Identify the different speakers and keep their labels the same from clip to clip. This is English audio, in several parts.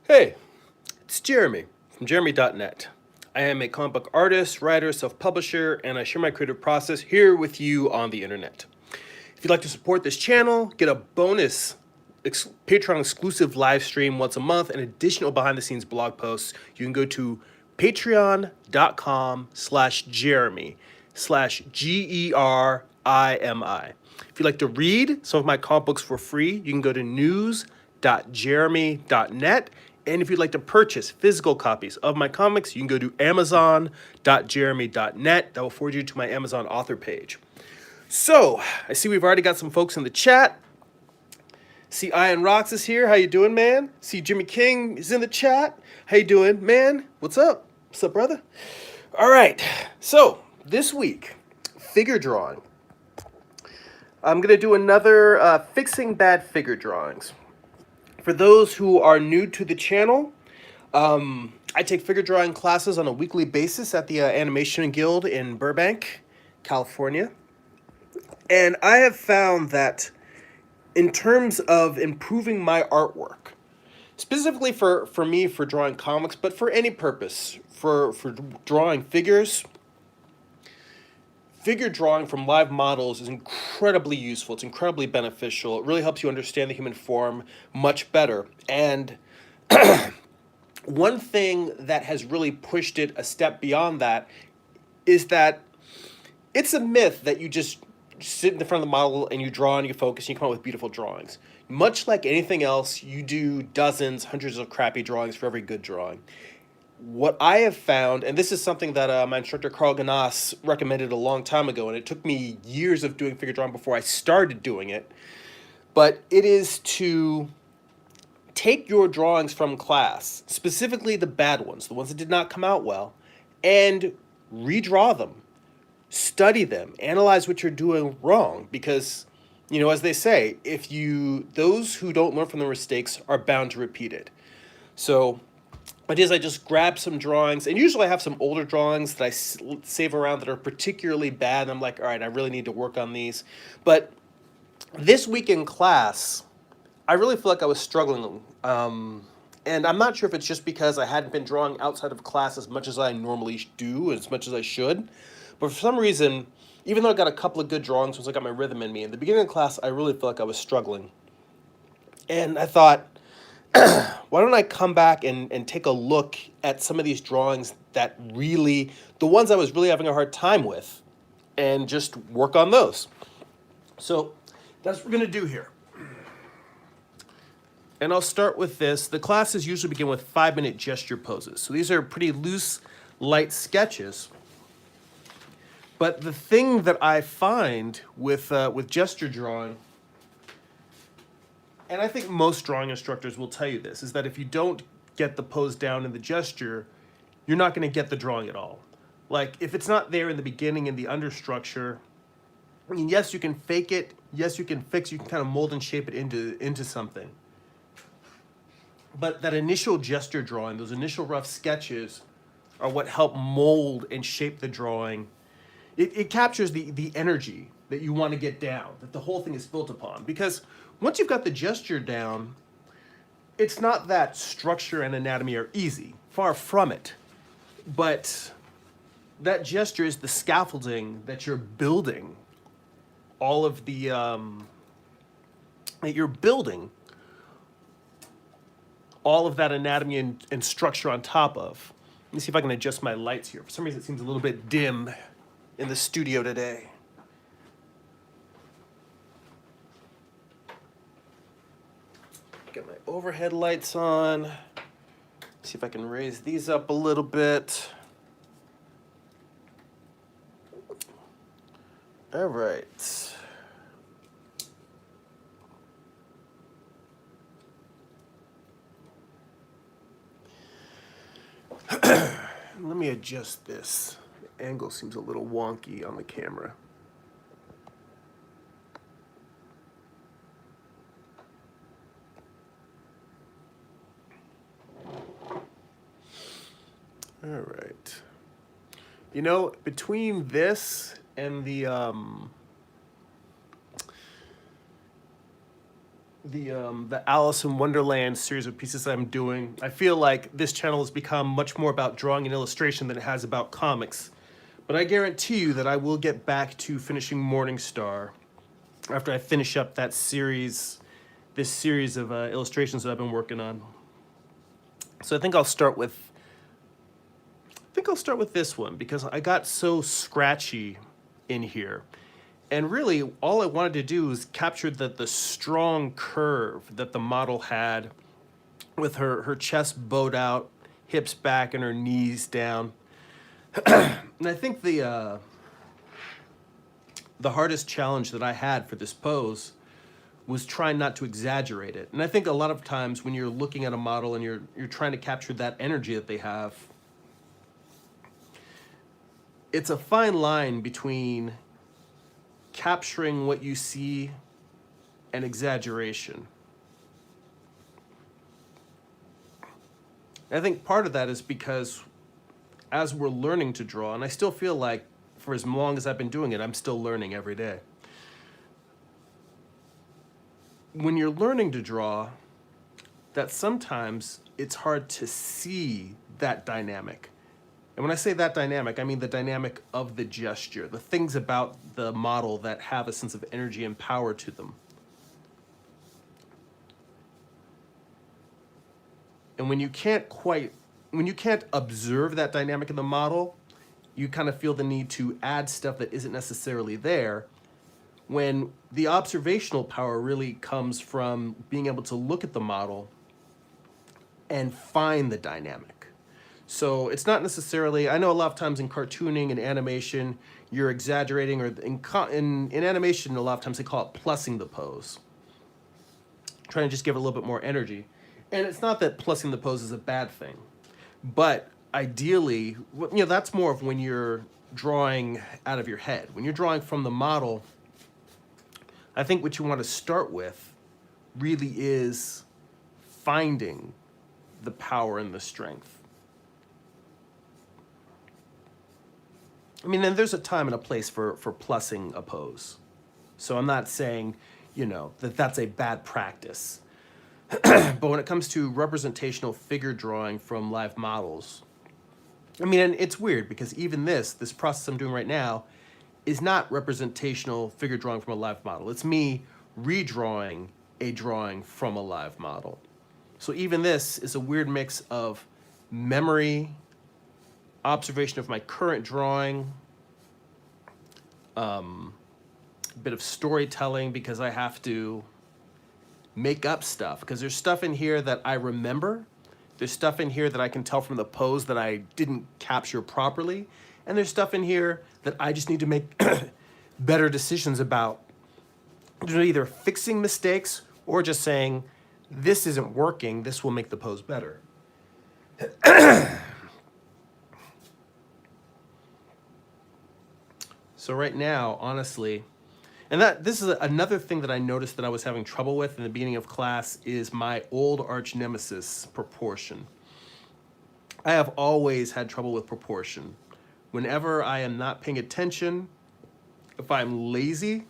Speaker 1: Hey, it's Jeremy from jeremy.net. I am a comic book artist, writer, self-publisher, and I share my creative process here with you on the internet. If you'd like to support this channel, get a bonus Patreon exclusive live stream once a month and additional behind the scenes blog posts, you can go to patreon.com/jeremy/GERIMI. If you'd like to read some of my comic books for free, you can go to news.jeremy.net. And if you'd like to purchase physical copies of my comics, you can go to amazon.jeremy.net. That will forward you to my Amazon author page. So, I see we've already got some folks in the chat. See Ian Rocks is here. How you doing, man? See Jimmy King is in the chat. How you doing, man? What's up? What's up, brother? All right. So, this week, figure drawing. I'm going to do another fixing bad figure drawings. For those who are new to the channel, I take figure drawing classes on a weekly basis at the Animation Guild in Burbank, California. And I have found that in terms of improving my artwork, specifically for me for drawing comics, but for any purpose, for drawing figures, figure drawing from live models is incredibly useful. It's incredibly beneficial. It really helps you understand the human form much better. And one thing that has really pushed it a step beyond that is that it's a myth that you just sit in the front of the model and you draw and you focus and you come up with beautiful drawings. Much like anything else, you do dozens, hundreds of crappy drawings for every good drawing. What I have found, and this is something that my instructor Carl Ganas recommended a long time ago, and it took me years of doing figure drawing before I started doing it, but it is to take your drawings from class, specifically the bad ones, the ones that did not come out well, and redraw them. Study them, analyze what you're doing wrong, because, you know, as they say, those who don't learn from their mistakes are bound to repeat it. So what is, I just grab some drawings, and usually I have some older drawings that I save around that are particularly bad, and I'm like, all right, I really need to work on these. But this week in class, I really feel like I was struggling, and I'm not sure if it's just because I hadn't been drawing outside of class as much as I normally do, as much as I should, but for some reason, even though I got a couple of good drawings once I got my rhythm in me, in the beginning of class, I really felt like I was struggling. And I thought, why don't I come back and take a look at some of these drawings that really, the ones I was really having a hard time with, and just work on those. So that's what we're going to do here. And I'll start with this. The classes usually begin with 5-minute gesture poses. So these are pretty loose, light sketches. But the thing that I find with gesture drawing, and I think most drawing instructors will tell you this, is that if you don't get the pose down in the gesture, you're not going to get the drawing at all. Like, if it's not there in the beginning in the understructure, I mean, yes, you can fake it. Yes, you can fix, you can kind of mold and shape it into something. But that initial gesture drawing, those initial rough sketches, are what help mold and shape the drawing. It captures the energy that you want to get down, that the whole thing is built upon. Because once you've got the gesture down, it's not that structure and anatomy are easy. Far from it. But that gesture is the scaffolding that you're building all of the, that you're building all of that anatomy and structure on top of. Let me see if I can adjust my lights here. For some reason, it seems a little bit dim in the studio today. Got my overhead lights on. See if I can raise these up a little bit. All right. Let me adjust this. The angle seems a little wonky on the camera. All right. You know, between this the Alice in Wonderland series of pieces I'm doing, I feel like this channel has become much more about drawing and illustration than it has about comics. But I guarantee you that I will get back to finishing Morningstar after I finish up that series, this series of illustrations that I've been working on. So I think I'll start with this one because I got so scratchy in here. And really, all I wanted to do was capture the strong curve that the model had with her chest bowed out, hips back, and her knees down. And I think the hardest challenge that I had for this pose was trying not to exaggerate it. And I think a lot of times when you're looking at a model and you're trying to capture that energy that they have, it's a fine line between capturing what you see and exaggeration. I think part of that is because as we're learning to draw, and I still feel like for as long as I've been doing it, I'm still learning every day. When you're learning to draw, that sometimes it's hard to see that dynamic. And when I say that dynamic, I mean the dynamic of the gesture, the things about the model that have a sense of energy and power to them. And when you can't observe that dynamic in the model, you kind of feel the need to add stuff that isn't necessarily there, when the observational power really comes from being able to look at the model and find the dynamic. So it's not necessarily, I know a lot of times in cartooning and animation, you're exaggerating, or in animation, a lot of times they call it plussing the pose. Trying to just give it a little bit more energy. And it's not that plussing the pose is a bad thing, but ideally, that's more of when you're drawing out of your head. When you're drawing from the model, I think what you want to start with really is finding the power and the strength. I mean, and there's a time and a place for plussing a pose. So I'm not saying, that that's a bad practice. But when it comes to representational figure drawing from live models, I mean, and it's weird because even this process I'm doing right now is not representational figure drawing from a live model. It's me redrawing a drawing from a live model. So even this is a weird mix of memory, observation of my current drawing, a bit of storytelling because I have to make up stuff because there's stuff in here that I remember, there's stuff in here that I can tell from the pose that I didn't capture properly, and there's stuff in here that I just need to make better decisions about, either fixing mistakes or just saying, this isn't working, this will make the pose better. So right now, honestly, and this is another thing that I noticed that I was having trouble with in the beginning of class is my old arch nemesis, proportion. I have always had trouble with proportion. Whenever I am not paying attention, if I'm lazy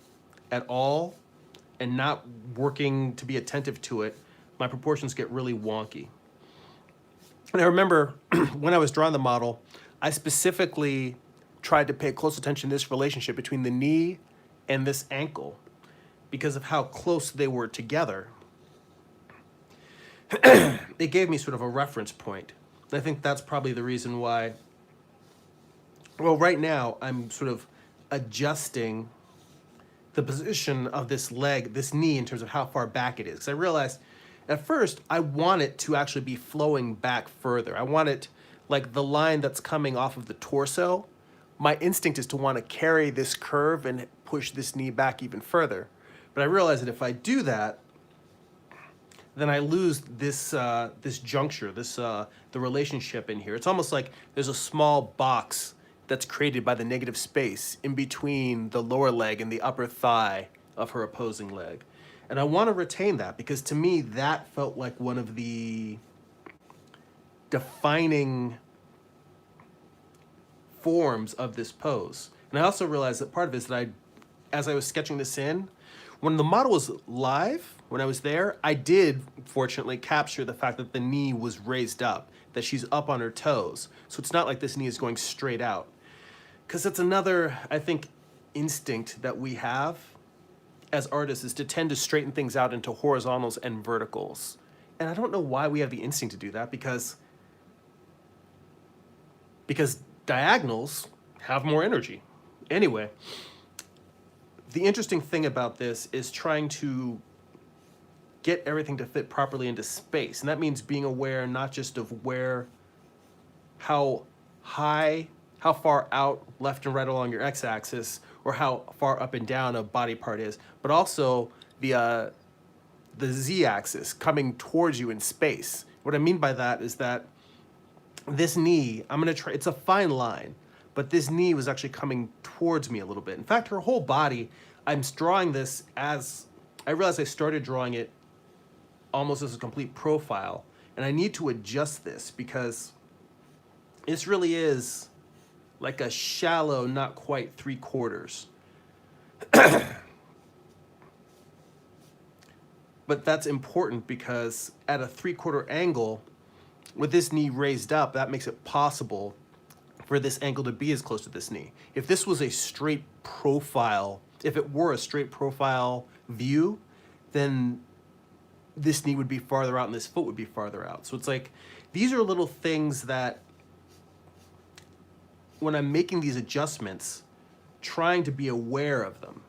Speaker 1: at all and not working to be attentive to it, my proportions get really wonky. And I remember when I was drawing the model, I specifically tried to pay close attention to this relationship between the knee and this ankle because of how close they were together. It gave me sort of a reference point. And I think that's probably the reason why, well, right now I'm sort of adjusting the position of this leg, this knee, in terms of how far back it is. Because I realized at first I want it to actually be flowing back further. I want it like the line that's coming off of the torso. My instinct is to want to carry this curve and push this knee back even further. But I realize that if I do that, then I lose this this juncture, the relationship in here. It's almost like there's a small box that's created by the negative space in between the lower leg and the upper thigh of her opposing leg. And I want to retain that because to me that felt like one of the defining forms of this pose. And I also realized that part of it is that as I was sketching this in, when the model was live, when I was there, I did fortunately capture the fact that the knee was raised up, that she's up on her toes. So it's not like this knee is going straight out. Because that's another, I think, instinct that we have as artists, is to tend to straighten things out into horizontals and verticals. And I don't know why we have the instinct to do that, because diagonals have more energy. Anyway, the interesting thing about this is trying to get everything to fit properly into space. And that means being aware not just of how far out left and right along your x-axis, or how far up and down a body part is, but also the z-axis coming towards you in space. What I mean by that is that this knee, it's a fine line, but this knee was actually coming towards me a little bit. In fact, her whole body, I'm drawing this as, I realized I started drawing it almost as a complete profile, and I need to adjust this because this really is like a shallow, not quite 3/4. But that's important because at a 3/4 angle, with this knee raised up, that makes it possible for this angle to be as close to this knee. If this was a straight profile, if it were a straight profile view, then this knee would be farther out and this foot would be farther out. So it's like, these are little things that when I'm making these adjustments, trying to be aware of them.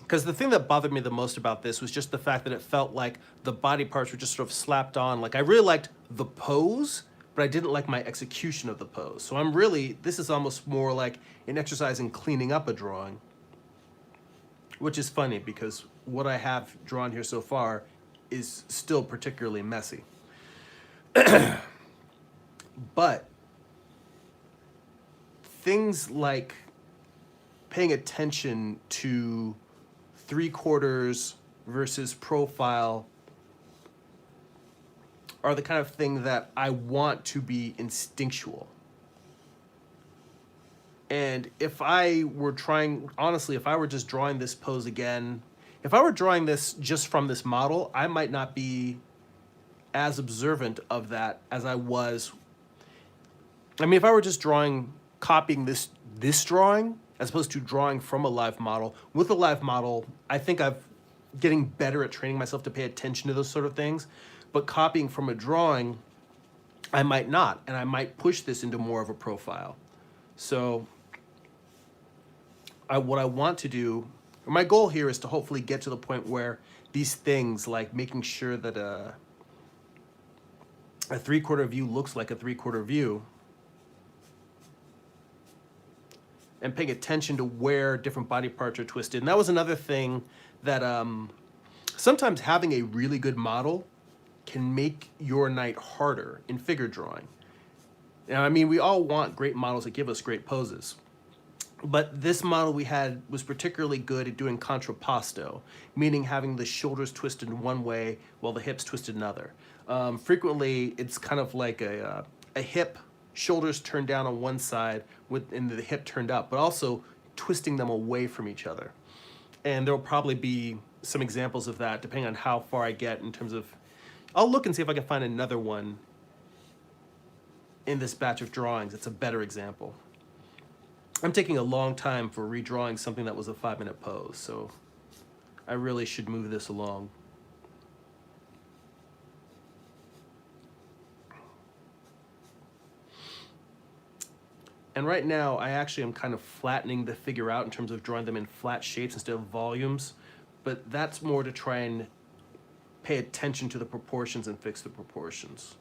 Speaker 1: Because the thing that bothered me the most about this was just the fact that it felt like the body parts were just sort of slapped on. Like, I really liked the pose, but I didn't like my execution of the pose. So this is almost more like an exercise in cleaning up a drawing, which is funny because what I have drawn here so far is still particularly messy. But things like paying attention to 3/4 versus profile are the kind of thing that I want to be instinctual. And if I were just drawing this pose again, if I were drawing this just from this model, I might not be as observant of that as I was. I mean, if I were just copying this drawing, as opposed to drawing from a live model, with a live model, I think I'm getting better at training myself to pay attention to those sort of things. But copying from a drawing, I might not, and I might push this into more of a profile. So what I want to do, or my goal here, is to hopefully get to the point where these things, like making sure that a 3/4 view looks like a 3/4 view, and paying attention to where different body parts are twisted. And that was another thing that sometimes having a really good model can make your night harder in figure drawing. Now, I mean, we all want great models that give us great poses. But this model we had was particularly good at doing contrapposto, meaning having the shoulders twisted in one way while the hips twisted another. Frequently, it's kind of like a hip, shoulders turned down on one side and the hip turned up, but also twisting them away from each other. And there'll probably be some examples of that depending on how far I get in terms of, I'll look and see if I can find another one in this batch of drawings. It's a better example. I'm taking a long time for redrawing something that was a 5-minute pose, so I really should move this along. And right now, I actually am kind of flattening the figure out in terms of drawing them in flat shapes instead of volumes, but that's more to try and pay attention to the proportions and fix the proportions.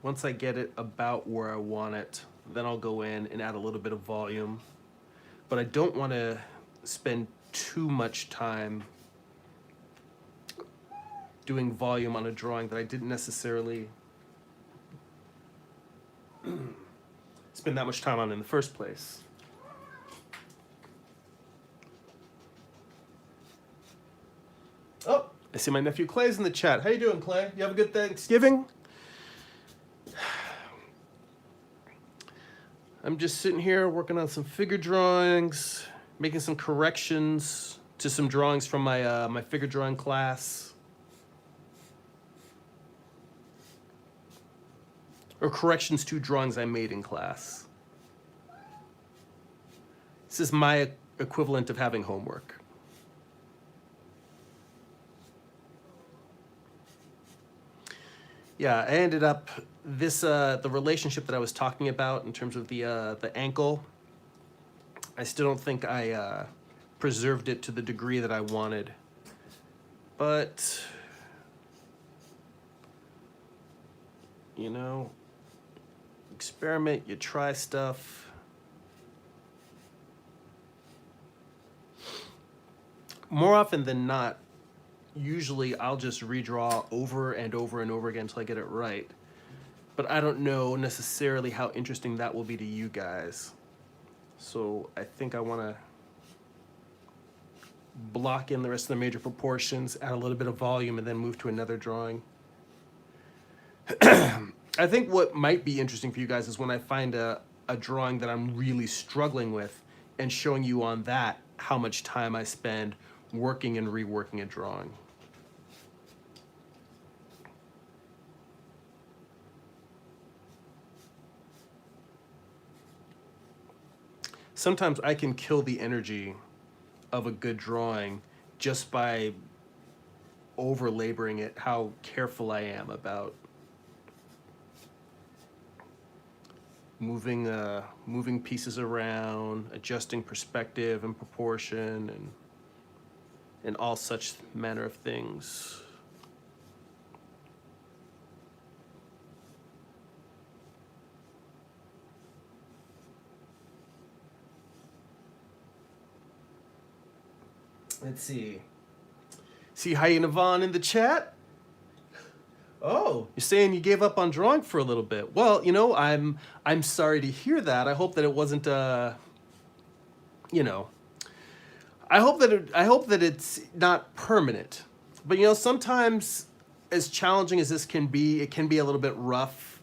Speaker 1: Once I get it about where I want it, then I'll go in and add a little bit of volume. But I don't want to spend too much time doing volume on a drawing that I didn't necessarily spend that much time on in the first place. Oh, I see my nephew Clay's in the chat. How you doing, Clay? You have a good Thanksgiving? I'm just sitting here working on some figure drawings, making some corrections to some drawings from my figure drawing class. Or corrections to drawings I made in class. This is my equivalent of having homework. Yeah, I ended up the relationship that I was talking about in terms of the ankle. I still don't think I preserved it to the degree that I wanted, but you know, experiment, you try stuff. More often than not, usually I'll just redraw over and over and over again until I get it right. But I don't know necessarily how interesting that will be to you guys. So I think I want to block in the rest of the major proportions, add a little bit of volume, and then move to another drawing. I think what might be interesting for you guys is when I find a drawing that I'm really struggling with and showing you on that how much time I spend working and reworking a drawing. Sometimes I can kill the energy of a good drawing just by over laboring it, how careful I am about moving pieces around, adjusting perspective and proportion, and all such manner of things. Let's see. See Hyena Vaughn in the chat? Oh, you're saying you gave up on drawing for a little bit. Well, you know, I'm sorry to hear that. I hope that it wasn't you know, I hope that it's not permanent. But you know, sometimes as challenging as this can be, it can be a little bit rough.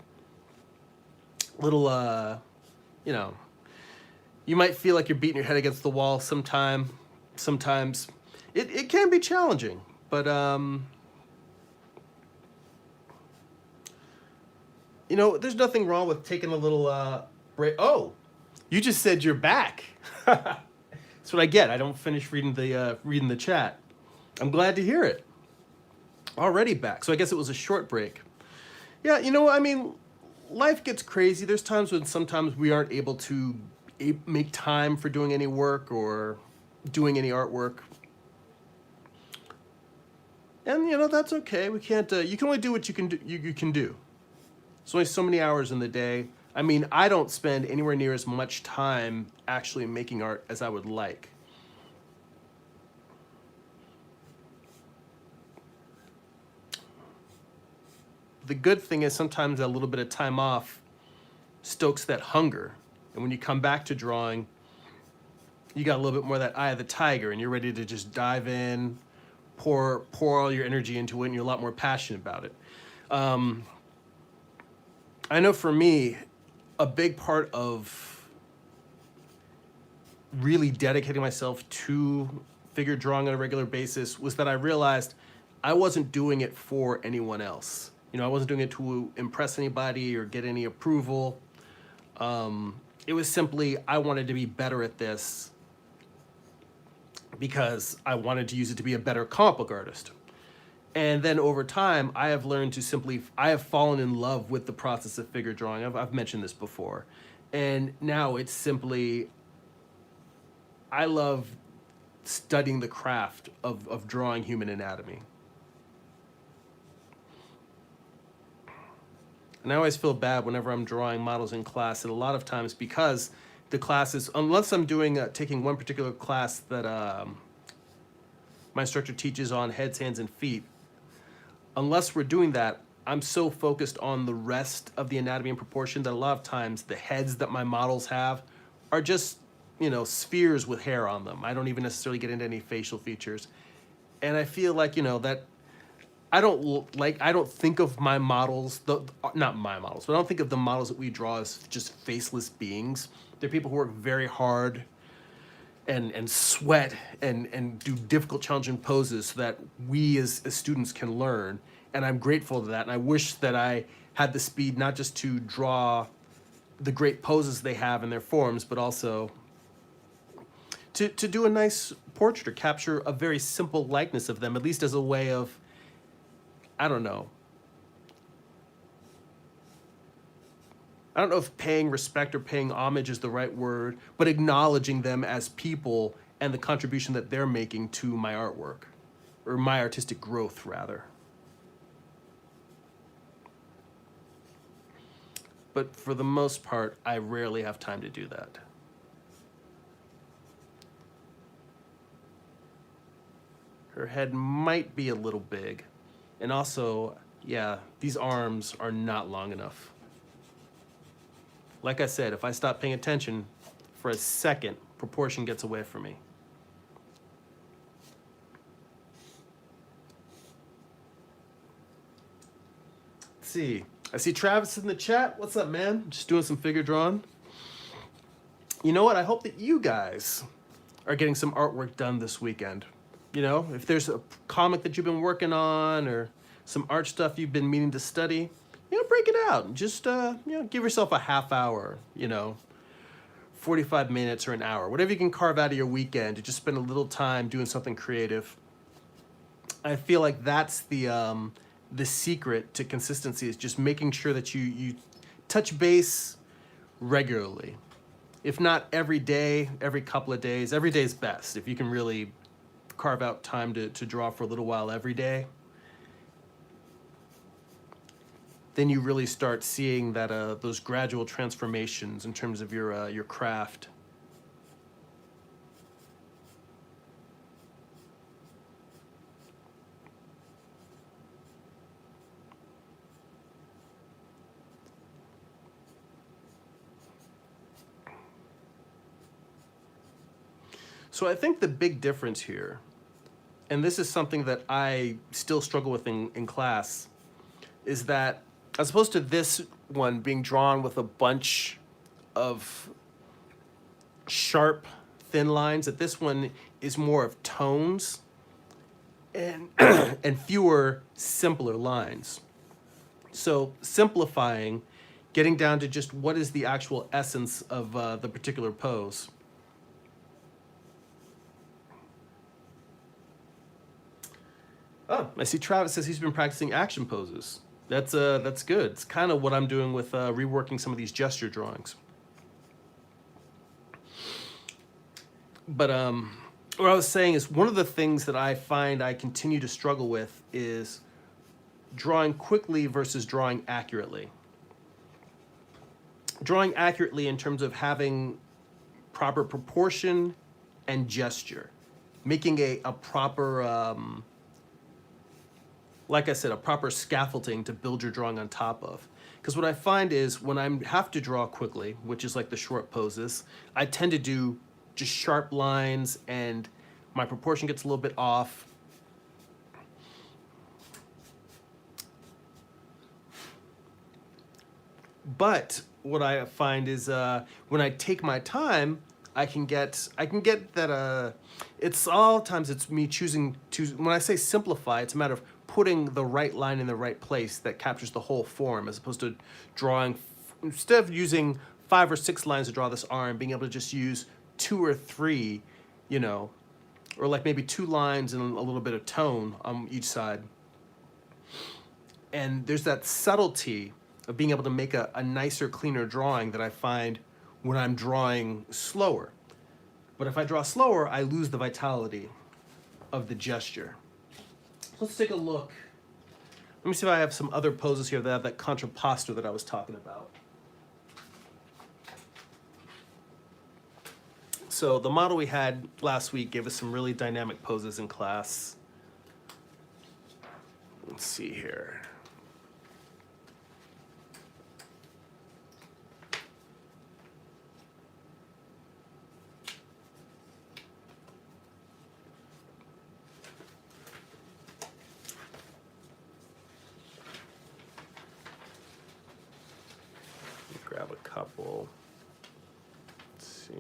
Speaker 1: Little you know, you might feel like you're beating your head against the wall sometimes. It can be challenging, but you know, there's nothing wrong with taking a little break. Oh, you just said you're back. That's what I get. I don't finish reading the chat. I'm glad to hear it. Already back. So I guess it was a short break. Yeah, you know, I mean, life gets crazy. There's times when sometimes we aren't able to make time for doing any work or doing any artwork. And you know, that's okay. We can't you can only do what you can do. You can do. There's only so many hours in the day. I mean, I don't spend anywhere near as much time actually making art as I would like. The good thing is sometimes a little bit of time off stokes that hunger. And when you come back to drawing, you got a little bit more of that eye of the tiger and you're ready to just dive in, pour all your energy into it, and you're a lot more passionate about it. I know for me, a big part of really dedicating myself to figure drawing on a regular basis was that I realized I wasn't doing it for anyone else. You know, I wasn't doing it to impress anybody or get any approval. It was simply, I wanted to be better at this because I wanted to use it to be a better comic book artist. And then over time, I have learned to I have fallen in love with the process of figure drawing. I've mentioned this before. And now it's simply, I love studying the craft of drawing human anatomy. And I always feel bad whenever I'm drawing models in class, and a lot of times because the classes, unless I'm taking one particular class that my instructor teaches on heads, hands, and feet, unless we're doing that, I'm so focused on the rest of the anatomy and proportion that a lot of times the heads that my models have are just, you know, spheres with hair on them. I don't even necessarily get into any facial features. And I feel like, you know, that I don't think of my models, not my models, but I don't think of the models that we draw as just faceless beings. They're people who work very hard and sweat and do difficult, challenging poses so that we as students can learn. And I'm grateful to that. And I wish that I had the speed not just to draw the great poses they have in their forms, but also to do a nice portrait or capture a very simple likeness of them, at least as a way of, I don't know. I don't know if paying respect or paying homage is the right word, but acknowledging them as people and the contribution that they're making to my artwork, or my artistic growth, rather. But for the most part, I rarely have time to do that. Her head might be a little big. And also, yeah, these arms are not long enough. Like I said, if I stop paying attention for a second, proportion gets away from me. Let's see. I see Travis in the chat. What's up, man? Just doing some figure drawing. You know what? I hope that you guys are getting some artwork done this weekend. You know, if there's a comic that you've been working on or some art stuff you've been meaning to study, break it out. Just, give yourself a half hour, 45 minutes or an hour, whatever you can carve out of your weekend to just spend a little time doing something creative. I feel like that's the secret to consistency, is just making sure that you touch base regularly. If not every day, every couple of days. Every day is best if you can really carve out time to draw for a little while every day. Then you really start seeing that those gradual transformations in terms of your craft. So I think the big difference here, and this is something that I still struggle with in class, is that as opposed to this one being drawn with a bunch of sharp, thin lines, that this one is more of tones and and fewer, simpler lines. So simplifying, getting down to just what is the actual essence of the particular pose. Oh, I see Travis says he's been practicing action poses. That's good. It's kind of what I'm doing with reworking some of these gesture drawings. But what I was saying is, one of the things that I find I continue to struggle with is drawing quickly versus drawing accurately. Drawing accurately in terms of having proper proportion and gesture, making a proper like I said, a proper scaffolding to build your drawing on top of. Because what I find is when I have to draw quickly, which is like the short poses, I tend to do just sharp lines and my proportion gets a little bit off. But what I find is when I take my time, I can get that it's me choosing to, when I say simplify, it's a matter of putting the right line in the right place that captures the whole form, as opposed to drawing, instead of using 5 or 6 lines to draw this arm, being able to just use 2 or 3, or like maybe 2 lines and a little bit of tone on each side. And there's that subtlety of being able to make a nicer, cleaner drawing that I find when I'm drawing slower. But if I draw slower, I lose the vitality of the gesture. Let's take a look. Let me see if I have some other poses here that have that contrapposto that I was talking about. So the model we had last week gave us some really dynamic poses in class. Let's see here. couple. Let's see.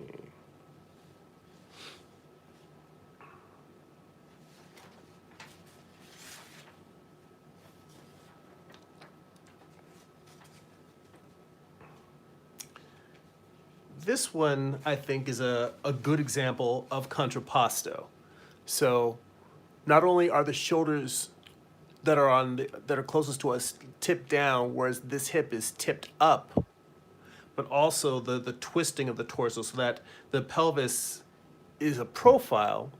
Speaker 1: This one, I think, is a good example of contrapposto. So not only are the shoulders that are closest to us tipped down, whereas this hip is tipped up, but also the twisting of the torso so that the pelvis is a profile,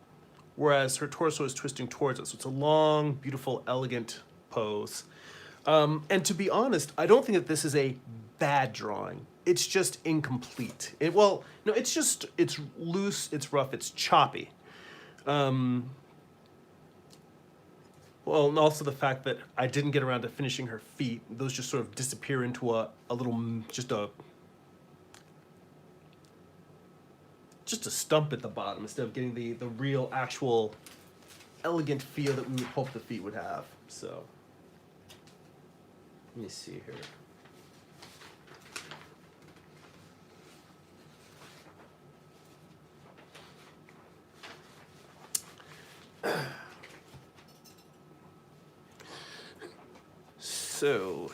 Speaker 1: whereas her torso is twisting towards us. So it's a long, beautiful, elegant pose. And to be honest, I don't think that this is a bad drawing. It's just incomplete. No, it's loose, it's rough, it's choppy. Well, and also the fact that I didn't get around to finishing her feet. Those just sort of disappear into a stump at the bottom instead of getting the real, actual, elegant feel that we would hope the feet would have. So, let me see here. So,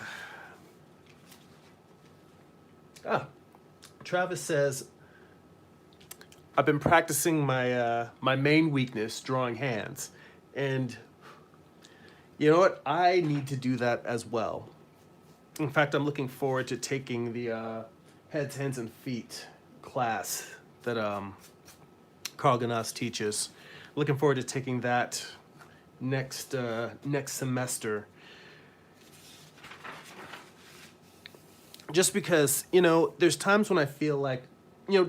Speaker 1: Travis says, I've been practicing my main weakness, drawing hands, and you know what? I need to do that as well. In fact, I'm looking forward to taking the heads, hands, and feet class that Carl Ganas teaches. Looking forward to taking that next semester. Just because, there's times when I feel like,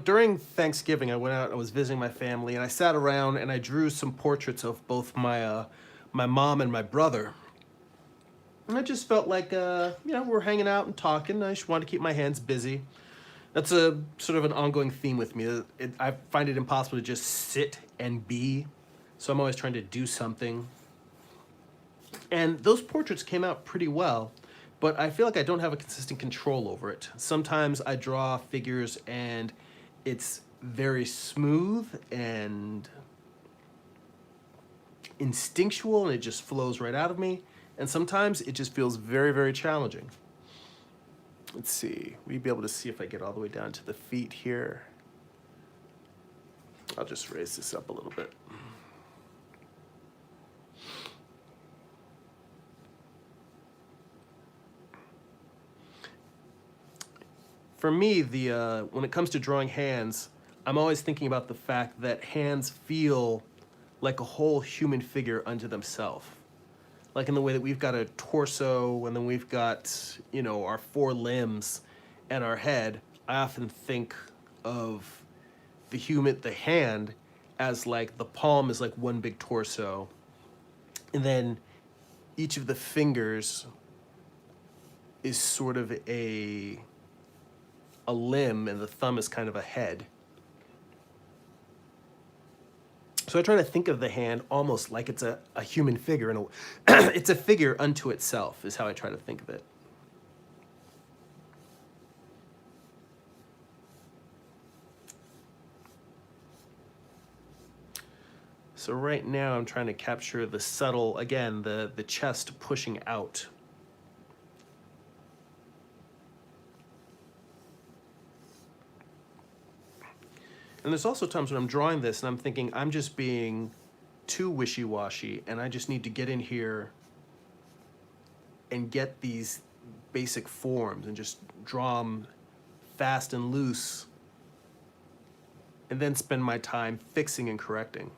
Speaker 1: during Thanksgiving, I went out, I was visiting my family, and I sat around and I drew some portraits of both my mom and my brother. And I just felt like, we're hanging out and talking. I just wanted to keep my hands busy. That's a sort of an ongoing theme with me. I find it impossible to just sit and be, so I'm always trying to do something. And those portraits came out pretty well. But I feel like I don't have a consistent control over it. Sometimes I draw figures and it's very smooth and instinctual and it just flows right out of me. And sometimes it just feels very, very challenging. Let's see. We'll be able to see if I get all the way down to the feet here. I'll just raise this up a little bit. For me, when it comes to drawing hands, I'm always thinking about the fact that hands feel like a whole human figure unto themselves. Like in the way that we've got a torso and then we've got, our four limbs and our head, I often think of the hand as like the palm is like one big torso. And then each of the fingers is sort of a limb and the thumb is kind of a head. So I try to think of the hand almost like it's a human figure, and it's a figure unto itself is how I try to think of it. So right now I'm trying to capture the subtle, again, the chest pushing out. And there's also times when I'm drawing this and I'm thinking I'm just being too wishy-washy and I just need to get in here and get these basic forms and just draw them fast and loose and then spend my time fixing and correcting.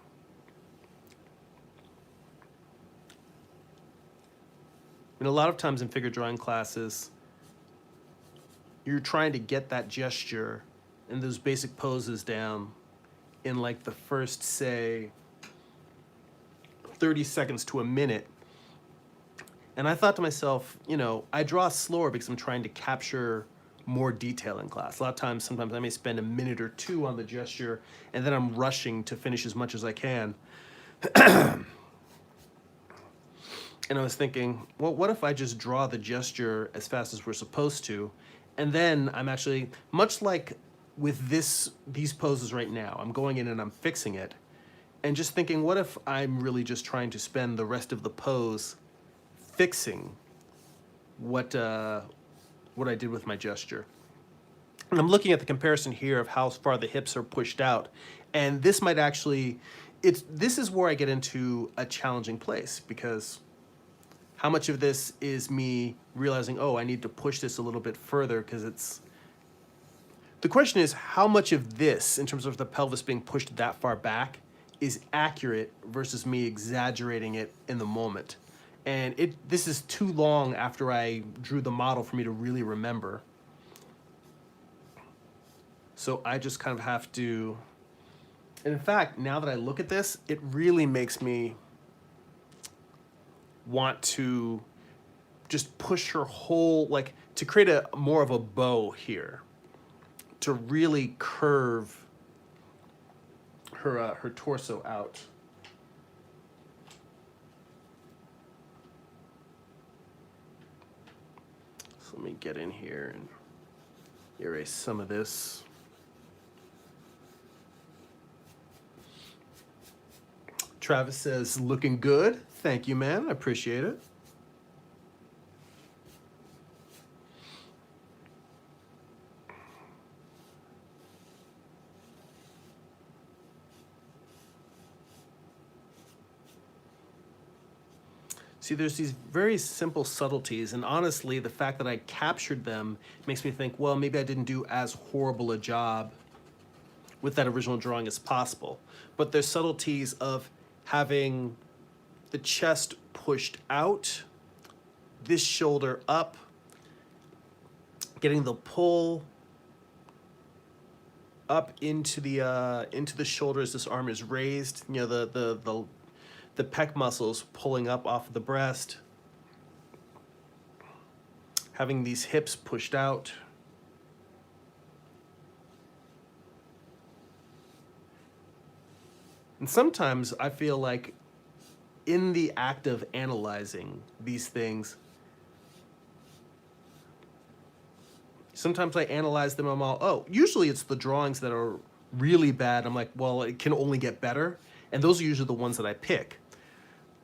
Speaker 1: And a lot of times in figure drawing classes, you're trying to get that gesture and those basic poses down in like the first, say, 30 seconds to a minute. And I thought to myself, I draw slower because I'm trying to capture more detail in class. A lot of times, sometimes I may spend a minute or two on the gesture and then I'm rushing to finish as much as I can. And I was thinking, well, what if I just draw the gesture as fast as we're supposed to And then I'm actually, much like with these poses right now, I'm going in and I'm fixing it and just thinking, what if I'm really just trying to spend the rest of the pose fixing what I did with my gesture. And I'm looking at the comparison here of how far the hips are pushed out. And this might actually, this is where I get into a challenging place, because how much of this is me realizing, oh, I need to push this a little bit further because the question is how much of this, in terms of the pelvis being pushed that far back, is accurate versus me exaggerating it in the moment. And this is too long after I drew the model for me to really remember. So I just kind of have to, and in fact, now that I look at this, it really makes me want to just push her whole, like to create a more of a bow here, to really curve her torso out. So let me get in here and erase some of this. Travis says, looking good. Thank you, man. I appreciate it. See, there's these very simple subtleties, and honestly, the fact that I captured them makes me think, well, maybe I didn't do as horrible a job with that original drawing as possible. But there's subtleties of having the chest pushed out, this shoulder up, getting the pull up into the shoulders. This arm is raised. You know, the pec muscles pulling up off of the breast, having these hips pushed out. And sometimes I feel like in the act of analyzing these things, sometimes I analyze them, I'm all, oh, usually it's the drawings that are really bad. I'm like, well, it can only get better. And those are usually the ones that I pick.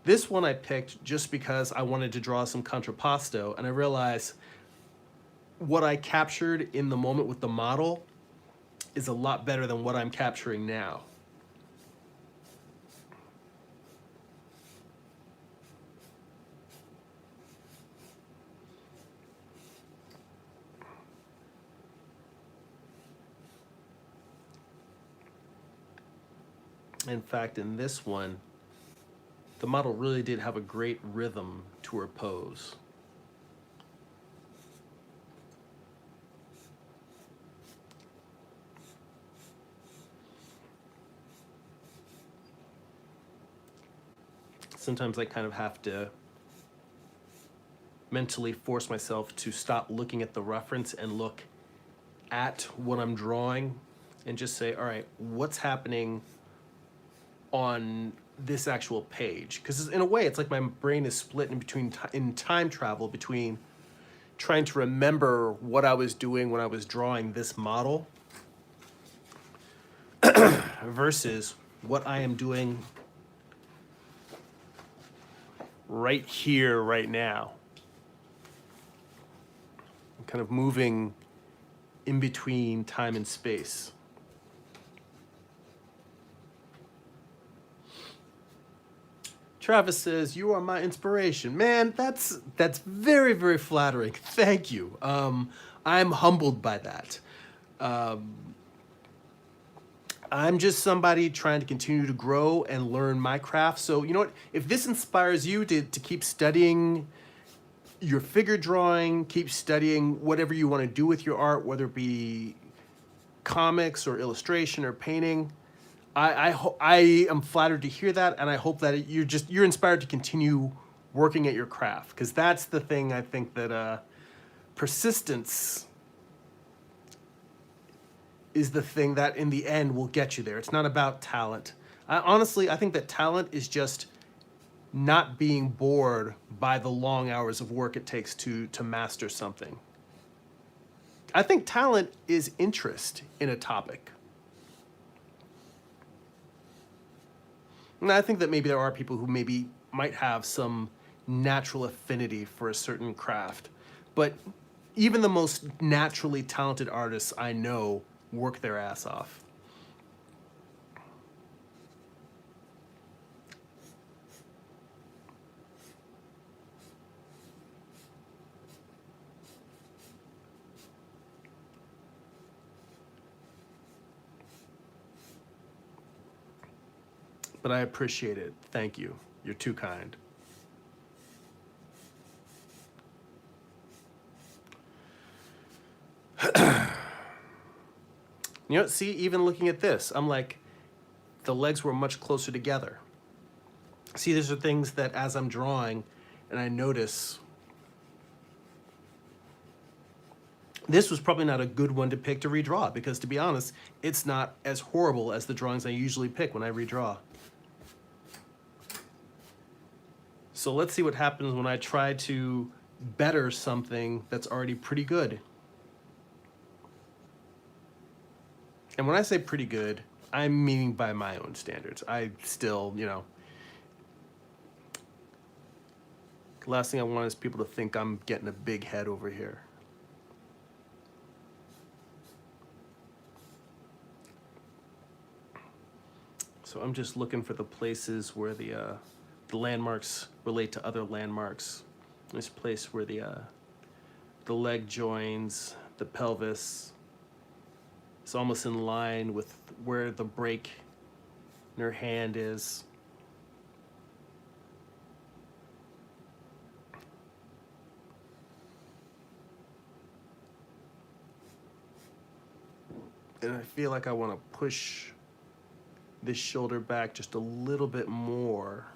Speaker 1: This one I picked just because I wanted to draw some contrapposto, and I realized what I captured in the moment with the model is a lot better than what I'm capturing now. In fact, in this one, the model really did have a great rhythm to her pose. Sometimes I kind of have to mentally force myself to stop looking at the reference and look at what I'm drawing and just say, all right, what's happening on this actual page? Because in a way, it's like my brain is split in between in time travel between trying to remember what I was doing when I was drawing this model versus what I am doing right here, right now. I'm kind of moving in between time and space. Travis says, you are my inspiration. Man, that's very, very flattering. Thank you. I'm humbled by that. I'm just somebody trying to continue to grow and learn my craft. So you know what? If this inspires you to keep studying your figure drawing, keep studying whatever you want to do with your art, whether it be comics or illustration or painting, I am flattered to hear that, and I hope that you're inspired to continue working at your craft, because that's the thing I think that persistence is the thing that in the end will get you there. It's not about talent. Honestly, I think that talent is just not being bored by the long hours of work it takes to master something. I think talent is interest in a topic. And I think that maybe there are people who maybe might have some natural affinity for a certain craft. But even the most naturally talented artists I know work their ass off. But I appreciate it. Thank you. You're too kind. You know, see, even looking at this, I'm like, the legs were much closer together. See, these are things that as I'm drawing and I notice, this was probably not a good one to pick to redraw because, to be honest, it's not as horrible as the drawings I usually pick when I redraw. So let's see what happens when I try to better something that's already pretty good. And when I say pretty good, I'm meaning by my own standards. I still, you know, the last thing I want is people to think I'm getting a big head over here. So I'm just looking for the places where the landmarks relate to other landmarks. This place where the leg joins the pelvis. It's almost in line with where the break in her hand is. And I feel like I want to push this shoulder back just a little bit more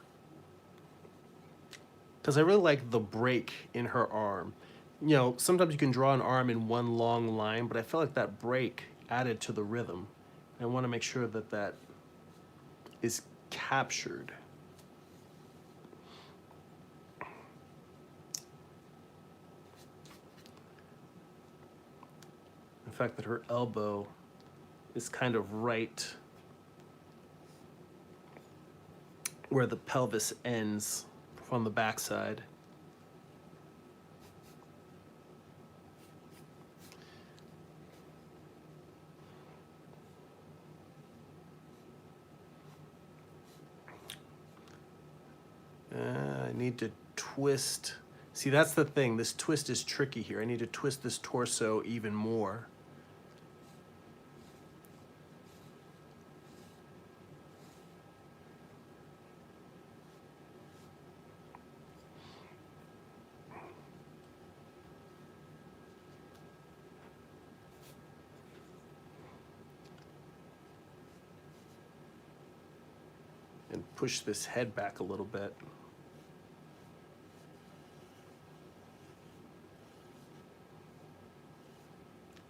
Speaker 1: because I really like the break in her arm. You know, sometimes you can draw an arm in one long line, but I feel like that break added to the rhythm. I want to make sure that that is captured. The fact that her elbow is kind of right where the pelvis ends from the backside. I need to twist. See, that's the thing. This twist is tricky here. I need to twist this torso even more. And push this head back a little bit.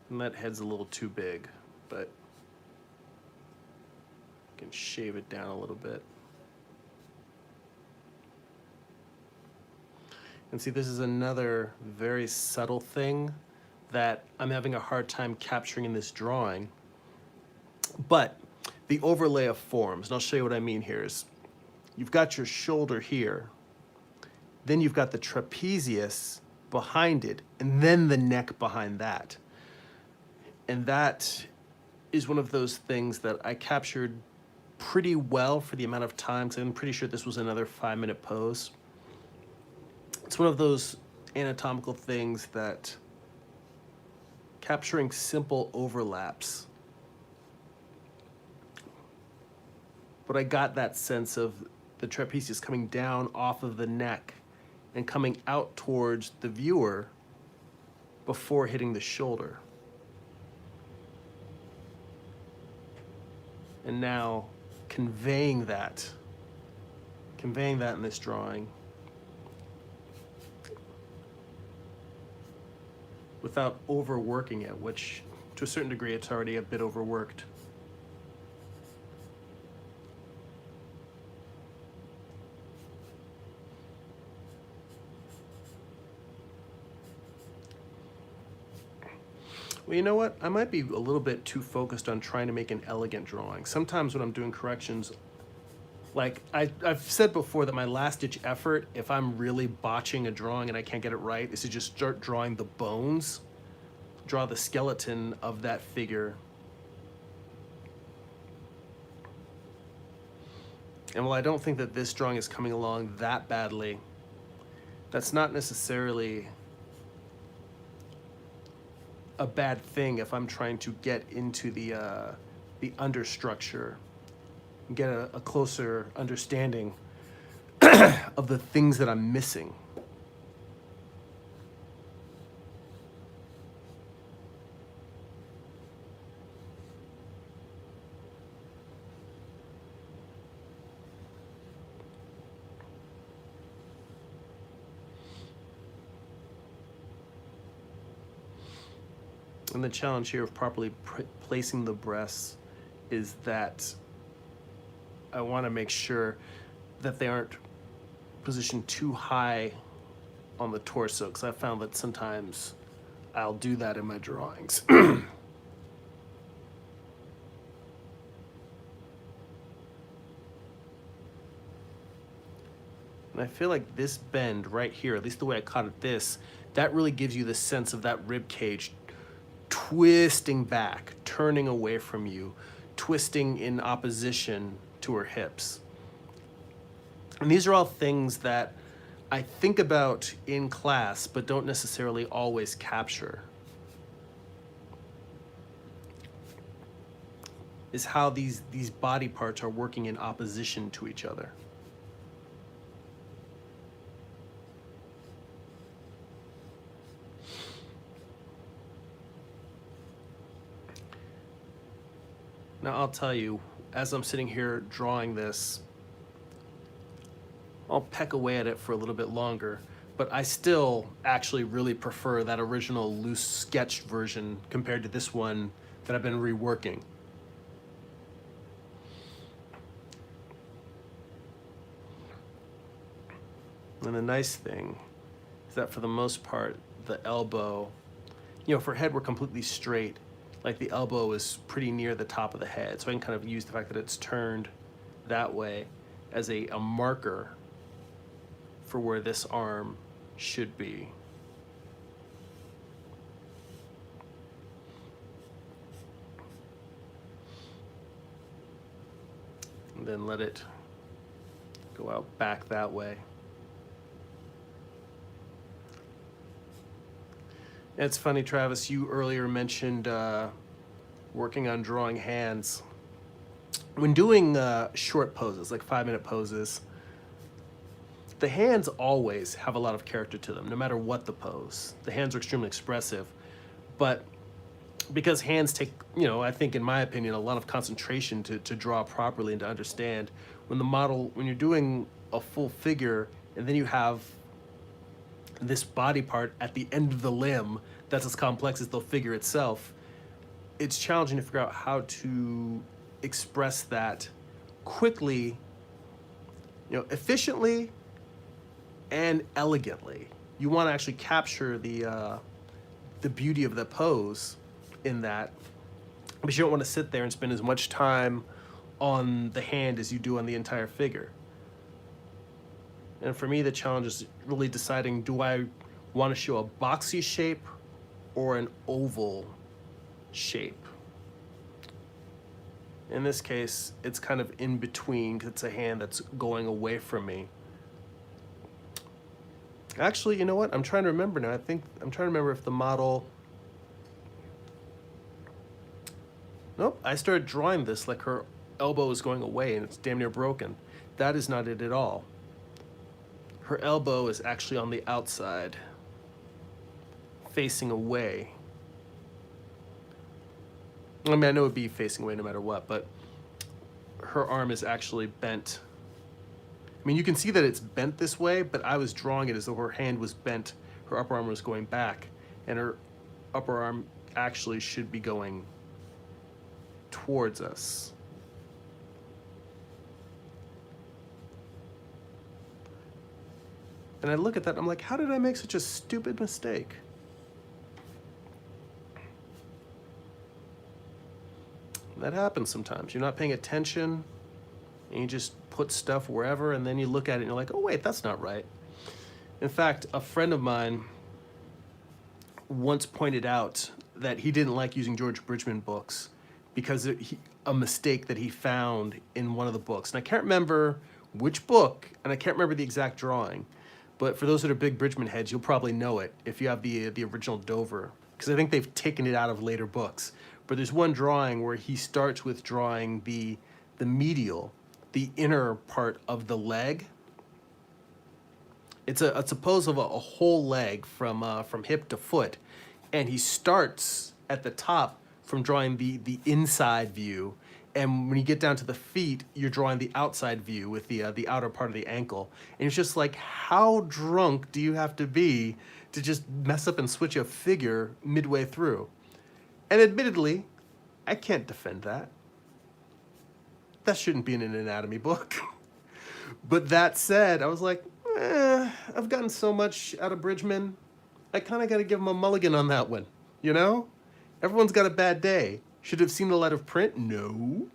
Speaker 1: And that head's a little too big, but I can shave it down a little bit. And see, this is another very subtle thing that I'm having a hard time capturing in this drawing. But the overlay of forms, and I'll show you what I mean here, is you've got your shoulder here, then you've got the trapezius behind it, and then the neck behind that. And that is one of those things that I captured pretty well for the amount of time, because I'm pretty sure this was another 5-minute pose. It's one of those anatomical things that capturing simple overlaps. But I got that sense of the trapezius coming down off of the neck and coming out towards the viewer before hitting the shoulder. And now conveying that in this drawing without overworking it, which to a certain degree it's already a bit overworked. Well, you know what? I might be a little bit too focused on trying to make an elegant drawing. Sometimes when I'm doing corrections, like I've said before that my last ditch effort, if I'm really botching a drawing and I can't get it right, is to just start drawing the bones, draw the skeleton of that figure. And while I don't think that this drawing is coming along that badly, that's not necessarily a bad thing if I'm trying to get into the understructure, get a closer understanding of the things that I'm missing. And the challenge here of properly placing the breasts is that I want to make sure that they aren't positioned too high on the torso, because I found that sometimes I'll do that in my drawings. And I feel like this bend right here, at least the way I caught it that really gives you the sense of that rib cage twisting back, turning away from you, twisting in opposition to her hips. And these are all things that I think about in class, but don't necessarily always capture. Is how these body parts are working in opposition to each other. Now I'll tell you, as I'm sitting here drawing this, I'll peck away at it for a little bit longer, but I still actually really prefer that original loose sketched version compared to this one that I've been reworking. And the nice thing is that for the most part, the elbow, for head we're completely straight, like the elbow is pretty near the top of the head. So I can kind of use the fact that it's turned that way as a marker for where this arm should be. And then let it go out back that way. It's funny, Travis, you earlier mentioned working on drawing hands. When doing short poses, like 5-minute poses, the hands always have a lot of character to them, no matter what the pose. The hands are extremely expressive, but because hands take, I think in my opinion, a lot of concentration to draw properly and to understand, when you're doing a full figure and then you have this body part at the end of the limb that's as complex as the figure itself, it's challenging to figure out how to express that quickly, efficiently and elegantly. You want to actually capture the beauty of the pose in that, but you don't want to sit there and spend as much time on the hand as you do on the entire figure. And for me, the challenge is really deciding, do I want to show a boxy shape or an oval shape? In this case, it's kind of in between because it's a hand that's going away from me. Actually, you know what? I'm trying to remember now. I'm trying to remember if the model... Nope, I started drawing this like her elbow is going away and it's damn near broken. That is not it at all. Her elbow is actually on the outside, facing away. I mean, I know it would be facing away no matter what, but her arm is actually bent. I mean, you can see that it's bent this way, but I was drawing it as though her hand was bent, her upper arm was going back, and her upper arm actually should be going towards us. And I look at that and I'm like, how did I make such a stupid mistake? That happens sometimes. You're not paying attention, and you just put stuff wherever, and then you look at it and you're like, oh, wait, that's not right. In fact, a friend of mine once pointed out that he didn't like using George Bridgman books because a mistake that he found in one of the books. And I can't remember which book, and I can't remember the exact drawing, but for those that are big Bridgman heads, you'll probably know it if you have the original Dover, because I think they've taken it out of later books. But there's one drawing where he starts with drawing the medial, the inner part of the leg. It's a pose of a whole leg from hip to foot, and he starts at the top from drawing the inside view, and when you get down to the feet, you're drawing the outside view with the outer part of the ankle. And it's just like, how drunk do you have to be to just mess up and switch a figure midway through? And admittedly, I can't defend that. That shouldn't be in an anatomy book. But that said, I was like, I've gotten so much out of Bridgman, I kind of got to give him a mulligan on that one, you know? Everyone's got a bad day. Should have seen the light of print? No.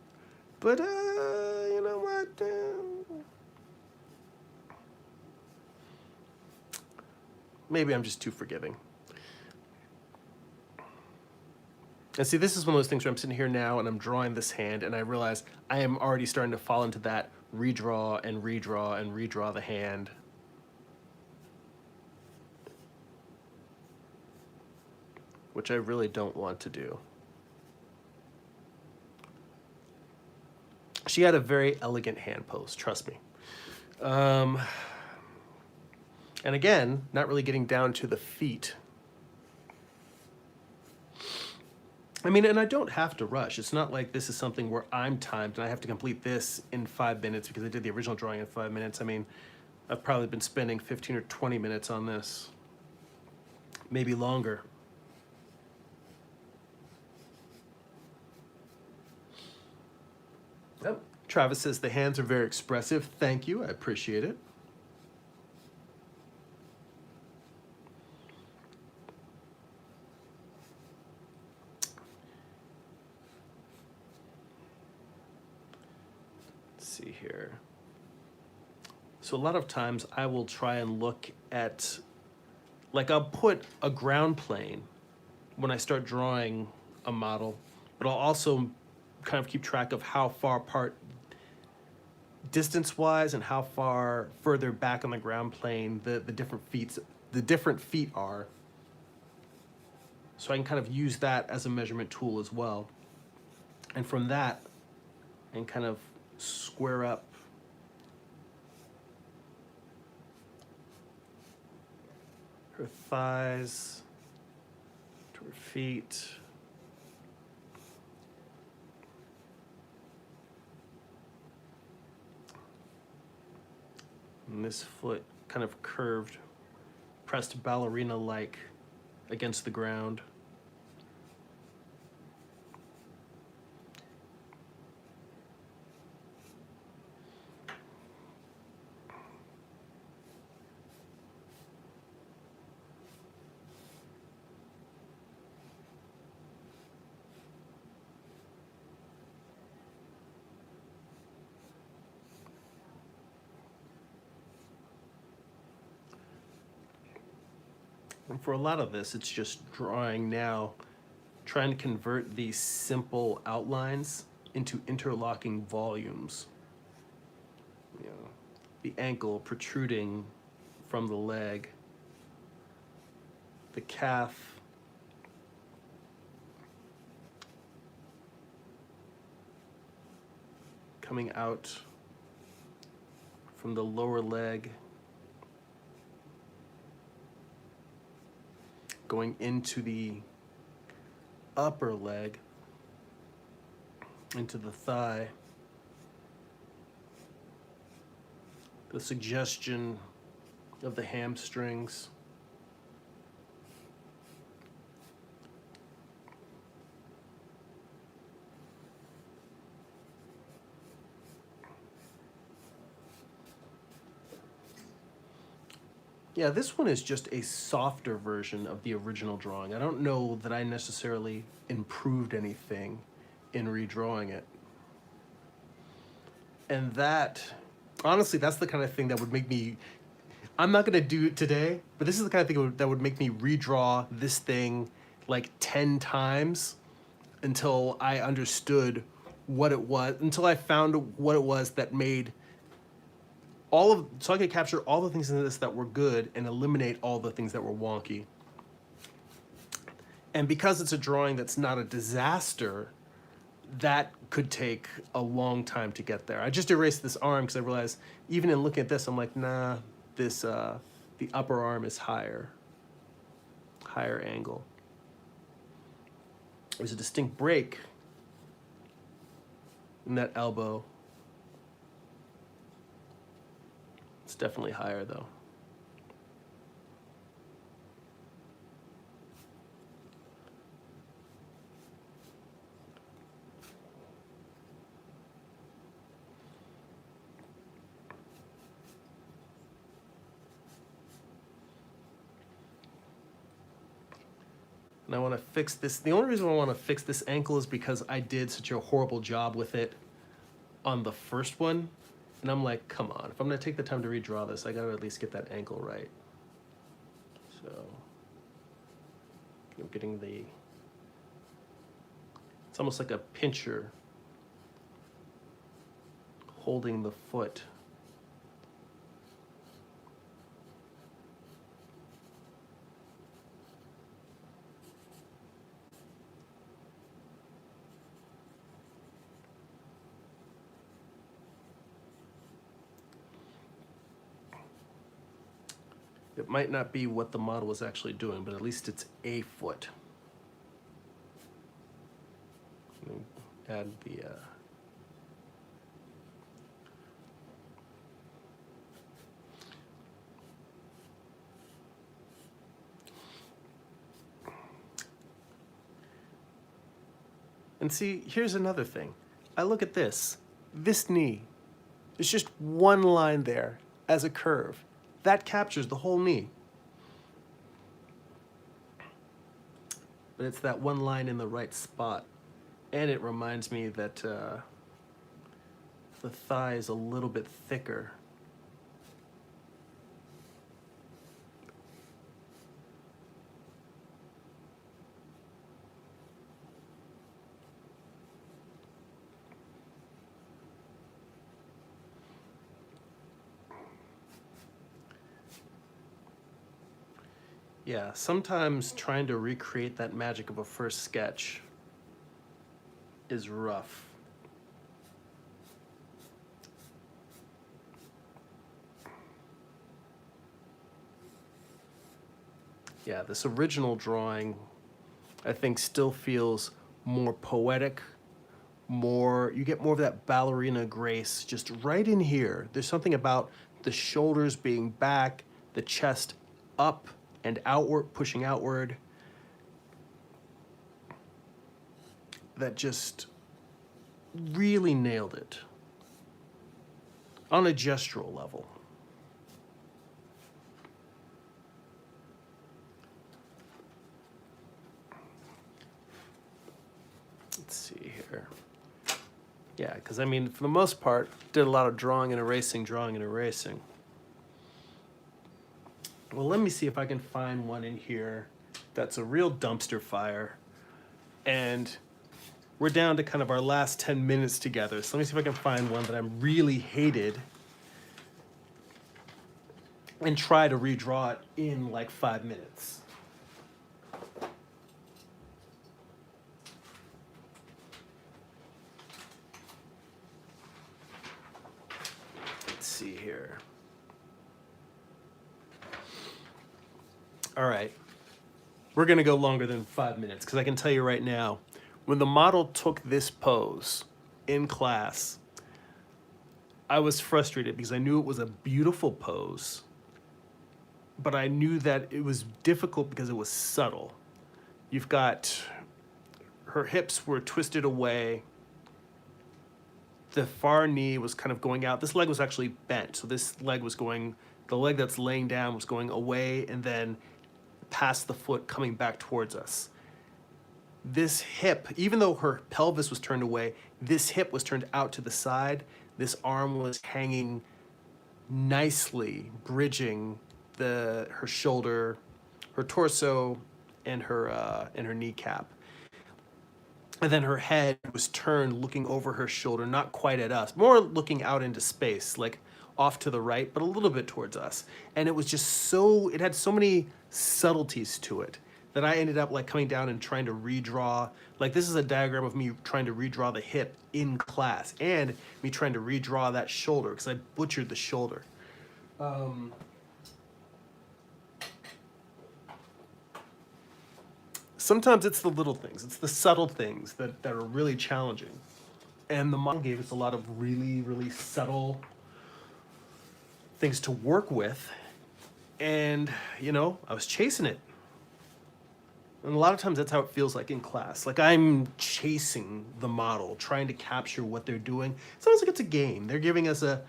Speaker 1: But, you know what? Maybe I'm just too forgiving. And see, this is one of those things where I'm sitting here now and I'm drawing this hand and I realize I am already starting to fall into that redraw and redraw and redraw the hand. Which I really don't want to do. She had a very elegant hand pose, trust me. And again, not really getting down to the feet. I mean, and I don't have to rush. It's not like this is something where I'm timed and I have to complete this in 5 minutes because I did the original drawing in 5 minutes. I mean, I've probably been spending 15 or 20 minutes on this, maybe longer. Yep. Travis says the hands are very expressive. Thank you. I appreciate it. Let's see here. So a lot of times I will try and look at, like I'll put a ground plane when I start drawing a model, but I'll also kind of keep track of how far apart distance-wise and how far further back on the ground plane the different feet are. So I can kind of use that as a measurement tool as well. And from that, and kind of square up her thighs to her feet. And this foot kind of curved, pressed ballerina-like against the ground. And for a lot of this, it's just drawing now, trying to convert these simple outlines into interlocking volumes. You know, the ankle protruding from the leg, the calf coming out from the lower leg, going into the upper leg, into the thigh. The suggestion of the hamstrings. Yeah, this one is just a softer version of the original drawing. I don't know that I necessarily improved anything in redrawing it. And that, honestly, that's the kind of thing that would make me, I'm not gonna do it today, but this is the kind of thing that would make me redraw this thing like 10 times until I understood what it was, until I found what it was that made so I could capture all the things in this that were good and eliminate all the things that were wonky. And because it's a drawing that's not a disaster, that could take a long time to get there. I just erased this arm because I realized, even in looking at this, I'm like, nah, the upper arm is higher angle. There's a distinct break in that elbow. It's definitely higher though. And I want to fix this. The only reason I want to fix this ankle is because I did such a horrible job with it on the first one. And I'm like, come on, if I'm going to take the time to redraw this, I got to at least get that ankle right. So I'm getting it's almost like a pincher holding the foot. It might not be what the model is actually doing, but at least it's a foot. Add the and see, here's another thing. I look at this knee. There's just one line there as a curve. That captures the whole knee. But it's that one line in the right spot. And it reminds me that the thigh is a little bit thicker. Yeah, sometimes trying to recreate that magic of a first sketch is rough. Yeah, this original drawing, I think, still feels more poetic, you get more of that ballerina grace just right in here. There's something about the shoulders being back, the chest up and outward, pushing outward, that just really nailed it on a gestural level. Let's see here. Yeah, because I mean, for the most part, did a lot of drawing and erasing. Well, let me see if I can find one in here that's a real dumpster fire. And we're down to kind of our last 10 minutes together. So let me see if I can find one that I really hated and try to redraw it in like 5 minutes. Let's see here. All right, we're gonna go longer than 5 minutes because I can tell you right now, when the model took this pose in class, I was frustrated because I knew it was a beautiful pose, but I knew that it was difficult because it was subtle. You've got, her hips were twisted away, the far knee was kind of going out. This leg was actually bent, so this leg was going, the leg that's laying down was going away and then past the foot coming back towards us. this hip, even though her pelvis was turned away, this hip was turned out to the side. This arm was hanging nicely, bridging her shoulder, her torso, and her kneecap. And then her head was turned looking over her shoulder, not quite at us, more looking out into space, like off to the right, but a little bit towards us. And it was just so, it had so many subtleties to it that I ended up like coming down and trying to redraw. Like this is a diagram of me trying to redraw the hip in class and me trying to redraw that shoulder because I butchered the shoulder. Sometimes it's the little things, it's the subtle things that are really challenging. And the model gave us a lot of really, really subtle things to work with. And, you know, I was chasing it. And a lot of times that's how it feels like in class. Like I'm chasing the model, trying to capture what they're doing. It's almost like it's a game. They're giving us a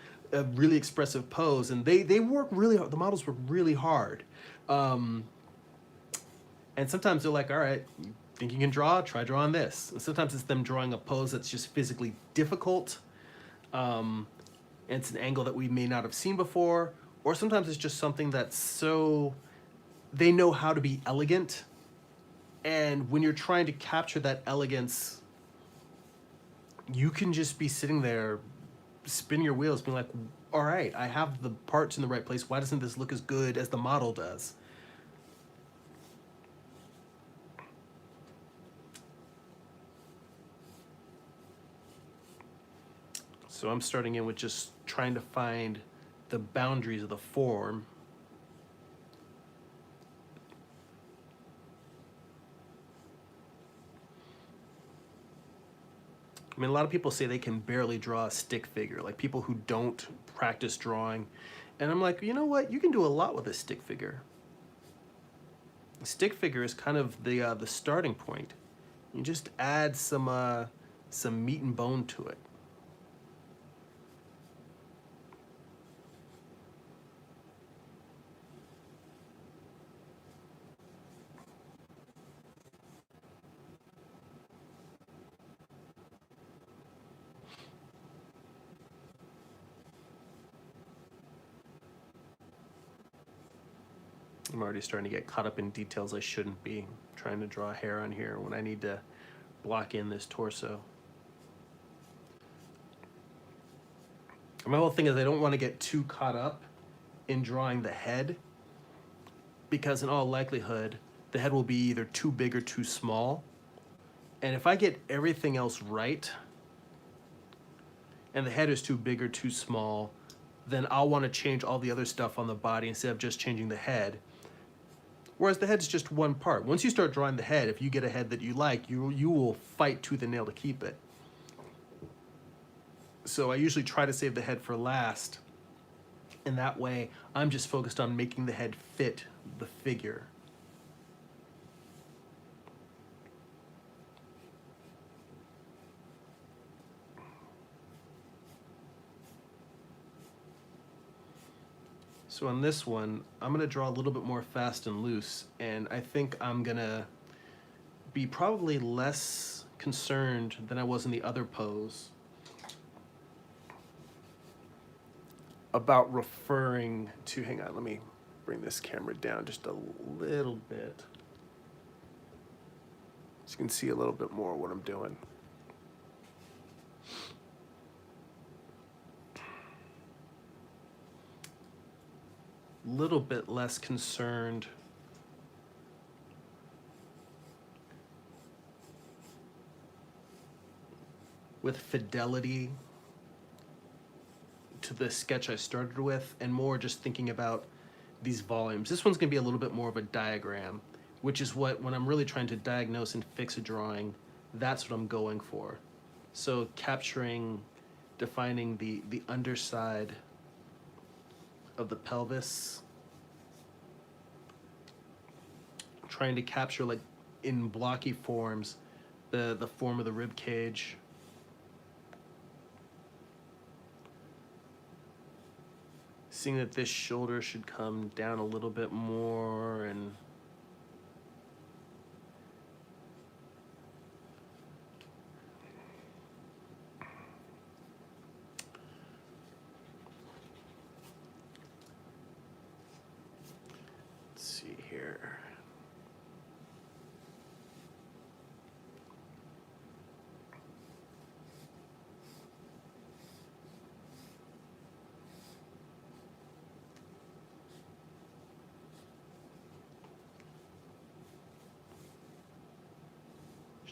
Speaker 1: really expressive pose, and they work really hard. The models work really hard. And sometimes they're like, all right, you think you can draw? Try drawing this. And sometimes it's them drawing a pose that's just physically difficult. And it's an angle that we may not have seen before. Or sometimes it's just something that's so, they know how to be elegant. And when you're trying to capture that elegance, you can just be sitting there spinning your wheels, being like, all right, I have the parts in the right place. Why doesn't this look as good as the model does? So I'm starting in with just trying to find the boundaries of the form. I mean, a lot of people say they can barely draw a stick figure, like people who don't practice drawing. And I'm like, you know what? You can do a lot with a stick figure. A stick figure is kind of the starting point. You just add some meat and bone to it. I'm already starting to get caught up in details I shouldn't be. Trying to draw hair on here when I need to block in this torso. My whole thing is I don't want to get too caught up in drawing the head, because in all likelihood, the head will be either too big or too small. And if I get everything else right, and the head is too big or too small, then I'll want to change all the other stuff on the body instead of just changing the head. Whereas the head's just one part. Once you start drawing the head, if you get a head that you like, you will fight tooth and nail to keep it. So I usually try to save the head for last. And that way, I'm just focused on making the head fit the figure. So on this one, I'm gonna draw a little bit more fast and loose, and I think I'm gonna be probably less concerned than I was in the other pose about referring to, hang on, let me bring this camera down just a little bit so you can see a little bit more what I'm doing. Little bit less concerned with fidelity to the sketch I started with, and more just thinking about these volumes. This one's gonna be a little bit more of a diagram, which is what, when I'm really trying to diagnose and fix a drawing, that's what I'm going for. So capturing, defining the underside of the pelvis, trying to capture, like in blocky forms, the form of the rib cage. Seeing that this shoulder should come down a little bit more, and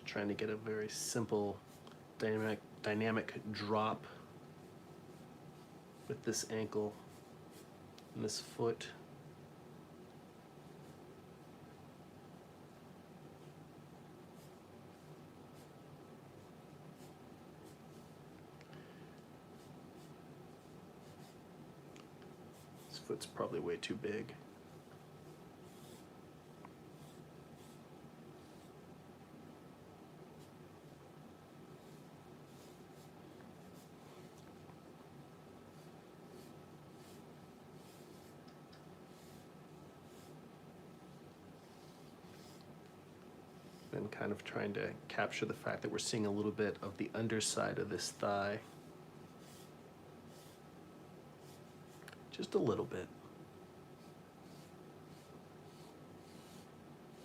Speaker 1: trying to get a very simple dynamic drop with this ankle and this foot. This foot's probably way too big. And kind of trying to capture the fact that we're seeing a little bit of the underside of this thigh. Just a little bit.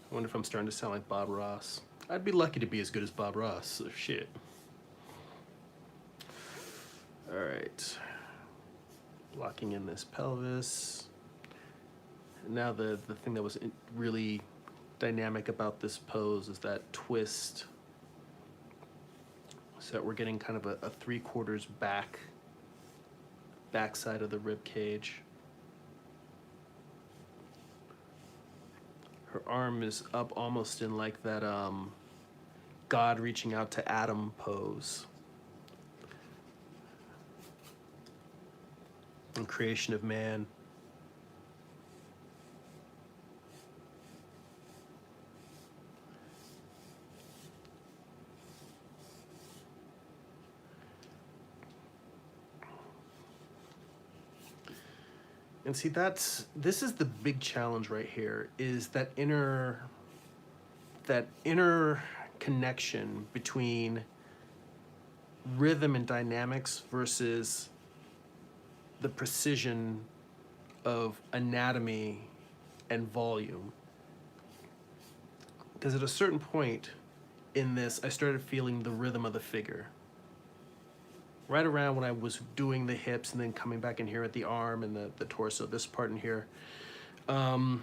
Speaker 1: I wonder if I'm starting to sound like Bob Ross. I'd be lucky to be as good as Bob Ross, so shit. All right. Locking in this pelvis. Now the thing that was really dynamic about this pose is that twist, so that we're getting kind of a 3/4 backside of the rib cage. Her arm is up almost in like that God reaching out to Adam pose in Creation of Man. And see, this is the big challenge right here, is that inner connection between rhythm and dynamics versus the precision of anatomy and volume. Because at a certain point in this, I started feeling the rhythm of the figure. Right around when I was doing the hips and then coming back in here at the arm and the torso, this part in here. And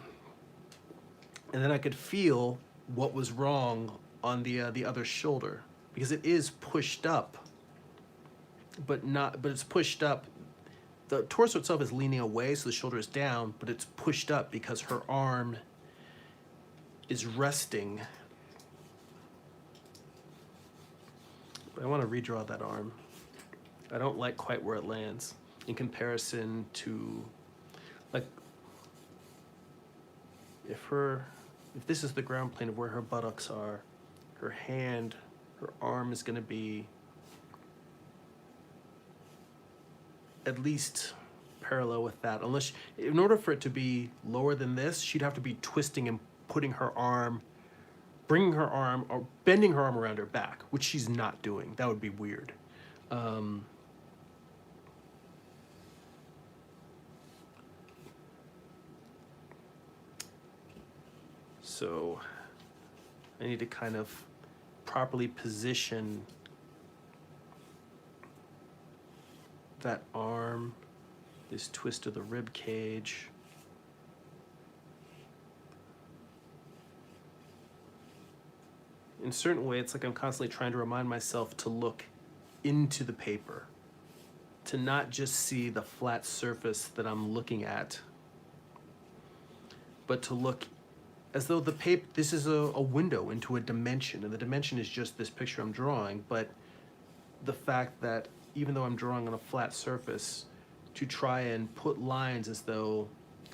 Speaker 1: then I could feel what was wrong on the other shoulder, because it is pushed up, but it's pushed up. The torso itself is leaning away, so the shoulder is down, but it's pushed up because her arm is resting. But I want to redraw that arm. I don't like quite where it lands in comparison to, like, if this is the ground plane of where her buttocks are, her arm is going to be at least parallel with that. Unless, in order for it to be lower than this, she'd have to be twisting and putting her arm, bringing her arm, or bending her arm around her back, which she's not doing. That would be weird. So I need to kind of properly position that arm, this twist of the rib cage. In a certain way, it's like I'm constantly trying to remind myself to look into the paper, to not just see the flat surface that I'm looking at, but to look as though the paper, this is a window into a dimension, and the dimension is just this picture I'm drawing, but the fact that even though I'm drawing on a flat surface, to try and put lines as though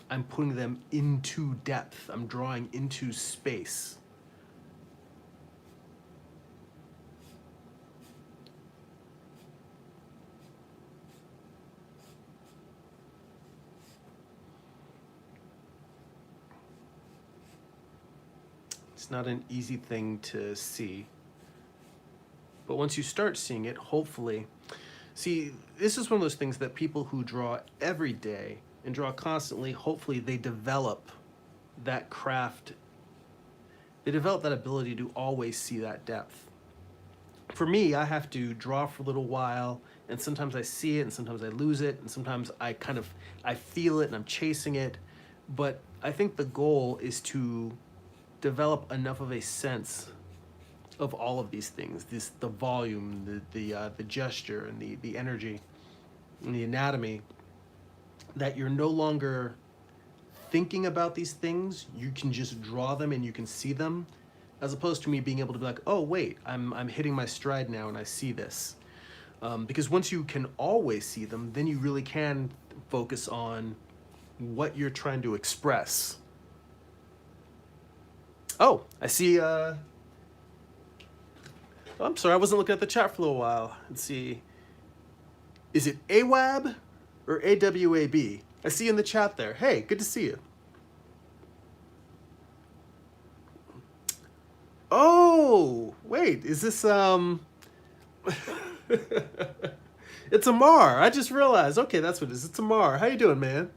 Speaker 1: I'm putting them into depth, I'm drawing into space. It's not an easy thing to see. But once you start seeing it, hopefully, see, this is one of those things that people who draw every day and draw constantly, hopefully they develop that craft. They develop that ability to always see that depth. For me, I have to draw for a little while, and sometimes I see it, and sometimes I lose it, and sometimes I feel it and I'm chasing it. But I think the goal is to develop enough of a sense of all of these things, the volume, the gesture, and the energy, and the anatomy, that you're no longer thinking about these things. You can just draw them and you can see them, as opposed to me being able to be like, oh wait, I'm hitting my stride now and I see this. Because once you can always see them, then you really can focus on what you're trying to express. Oh, I see. Oh, I'm sorry, I wasn't looking at the chat for a little while. Let's see. Is it AWAB or AWAB? I see you in the chat there. Hey, good to see you. Oh, wait, is this It's Amar. I just realized. Okay, that's what it is. It's Amar. How you doing, man?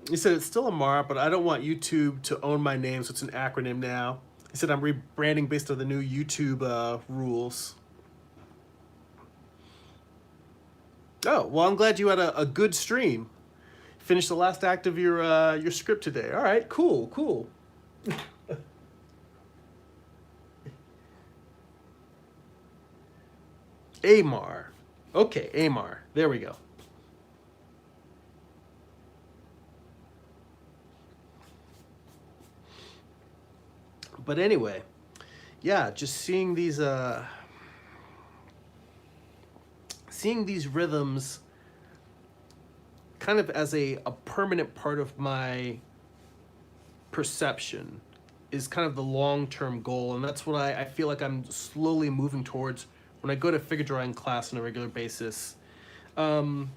Speaker 1: You said it's still Amar, but I don't want YouTube to own my name, so it's an acronym now. He said I'm rebranding based on the new YouTube rules. Oh, well, I'm glad you had a good stream. Finished the last act of your script today. All right, cool, cool. Amar. Okay, Amar. There we go. But anyway, yeah, just seeing these rhythms kind of as a permanent part of my perception is kind of the long-term goal, and that's what I feel like I'm slowly moving towards when I go to figure drawing class on a regular basis. And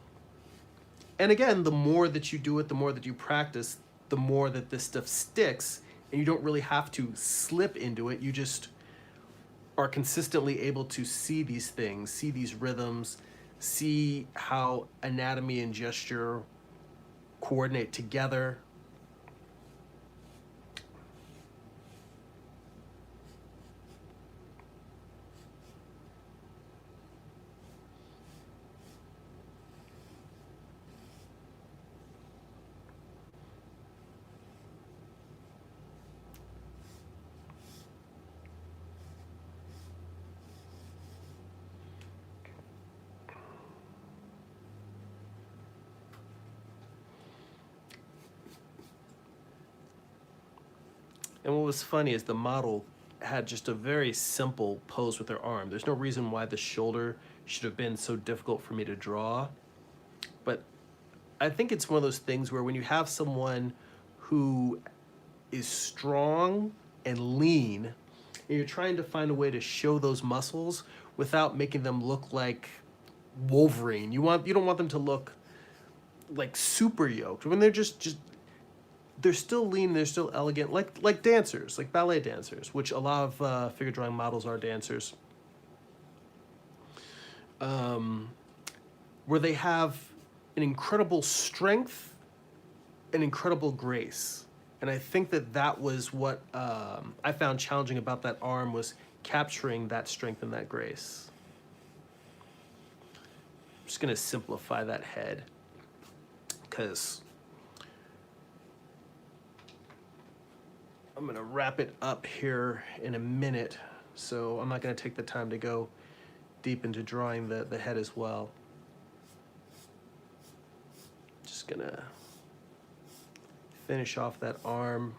Speaker 1: again, the more that you do it, the more that you practice, the more that this stuff sticks, and you don't really have to slip into it. You just are consistently able to see these things, see these rhythms, see how anatomy and gesture coordinate together. And what was funny is the model had just a very simple pose with her arm. There's no reason why the shoulder should have been so difficult for me to draw. But I think it's one of those things where when you have someone who is strong and lean, and you're trying to find a way to show those muscles without making them look like Wolverine. You don't want them to look like super yoked. When they're just they're still lean, they're still elegant, like dancers, like ballet dancers, which a lot of figure drawing models are dancers. Where they have an incredible strength and incredible grace. And I think that was what I found challenging about that arm, was capturing that strength and that grace. I'm just gonna simplify that head, because I'm gonna wrap it up here in a minute, so I'm not gonna take the time to go deep into drawing the head as well. Just gonna finish off that arm.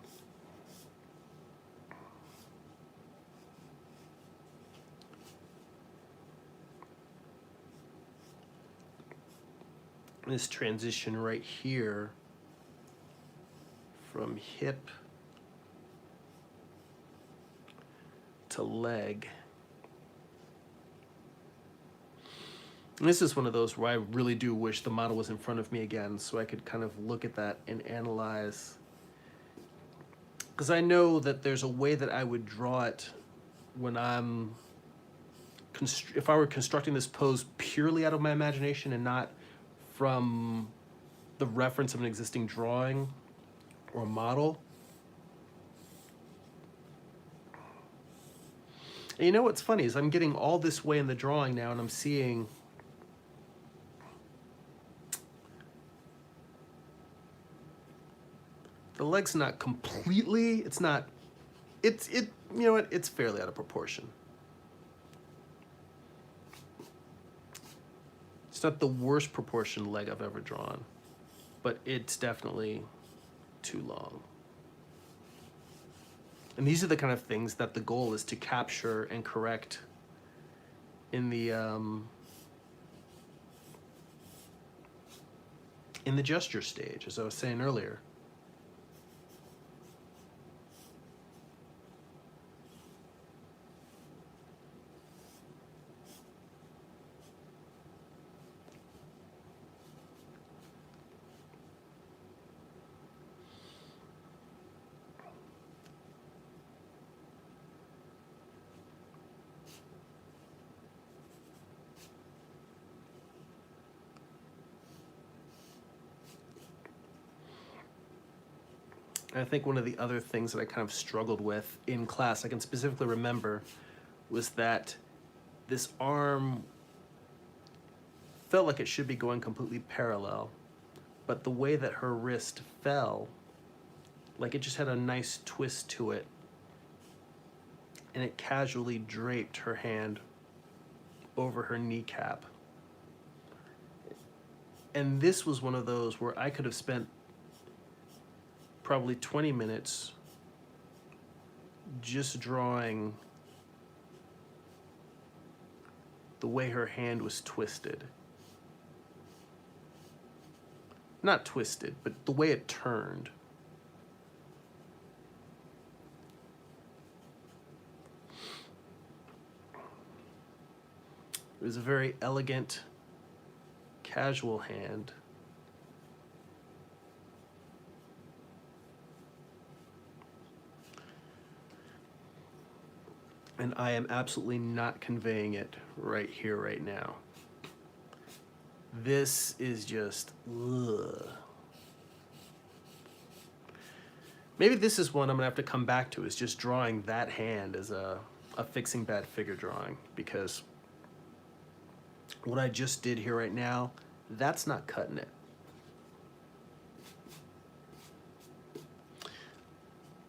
Speaker 1: This transition right here from hip to leg. And this is one of those where I really do wish the model was in front of me again, so I could kind of look at that and analyze. Because I know that there's a way that I would draw it when I'm, if I were constructing this pose purely out of my imagination and not from the reference of an existing drawing or model. And you know what's funny is I'm getting all this way in the drawing now, and I'm seeing the leg's not completely, it's you know what, it's fairly out of proportion. It's not the worst proportioned leg I've ever drawn, but it's definitely too long. And these are the kind of things that the goal is to capture and correct in the gesture stage, as I was saying earlier. I think one of the other things that I kind of struggled with in class, I can specifically remember, was that this arm felt like it should be going completely parallel, but the way that her wrist fell, like it just had a nice twist to it, and it casually draped her hand over her kneecap. And this was one of those where I could have spent probably 20 minutes just drawing the way her hand was twisted. Not twisted, but the way it turned. It was a very elegant, casual hand. And I am absolutely not conveying it right here, right now. This is just, ugh. Maybe this is one I'm gonna have to come back to, is just drawing that hand as a fixing bad figure drawing, because what I just did here right now, that's not cutting it.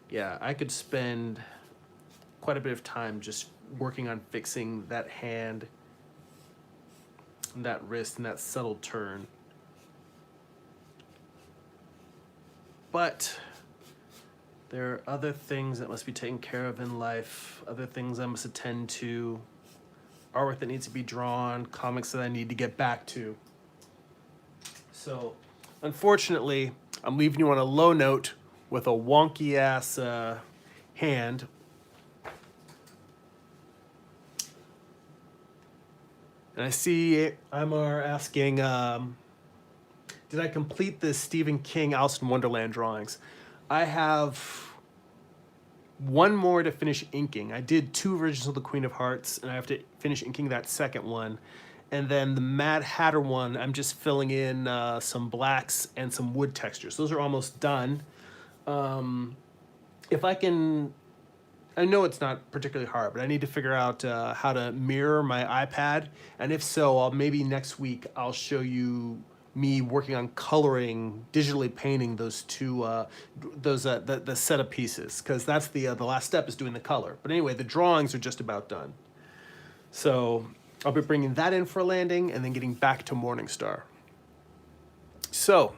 Speaker 1: Yeah, I could spend quite a bit of time just working on fixing that hand, and that wrist, and that subtle turn. But there are other things that must be taken care of in life, other things I must attend to, artwork that needs to be drawn, comics that I need to get back to. So, unfortunately, I'm leaving you on a low note with a wonky ass hand. And I see Imar asking, did I complete the Stephen King Alice in Wonderland drawings? I have one more to finish inking. I did 2 versions of the Queen of Hearts, and I have to finish inking that second one. And then the Mad Hatter one, I'm just filling in some blacks and some wood textures. Those are almost done. If I can, I know it's not particularly hard, but I need to figure out how to mirror my iPad. And if so, maybe next week I'll show you me working on coloring, digitally painting those two, the set of pieces, because that's the last step, is doing the color. But anyway, the drawings are just about done. So I'll be bringing that in for a landing and then getting back to Morningstar. So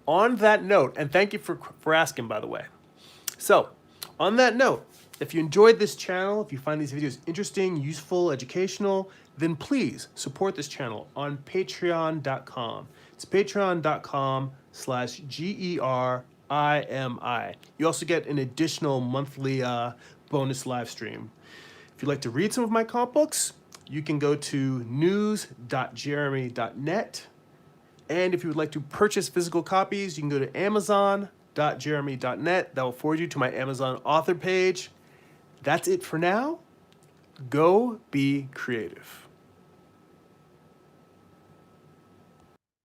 Speaker 1: on that note, and thank you for asking, by the way. So on that note, if you enjoyed this channel, if you find these videos interesting, useful, educational, then please support this channel on patreon.com. It's patreon.com/GERIMI. You also get an additional monthly bonus live stream. If you'd like to read some of my comic books, you can go to news.jeremy.net. And if you would like to purchase physical copies, you can go to amazon.jeremy.net. That will forward you to my Amazon author page. That's it for now. Go be creative.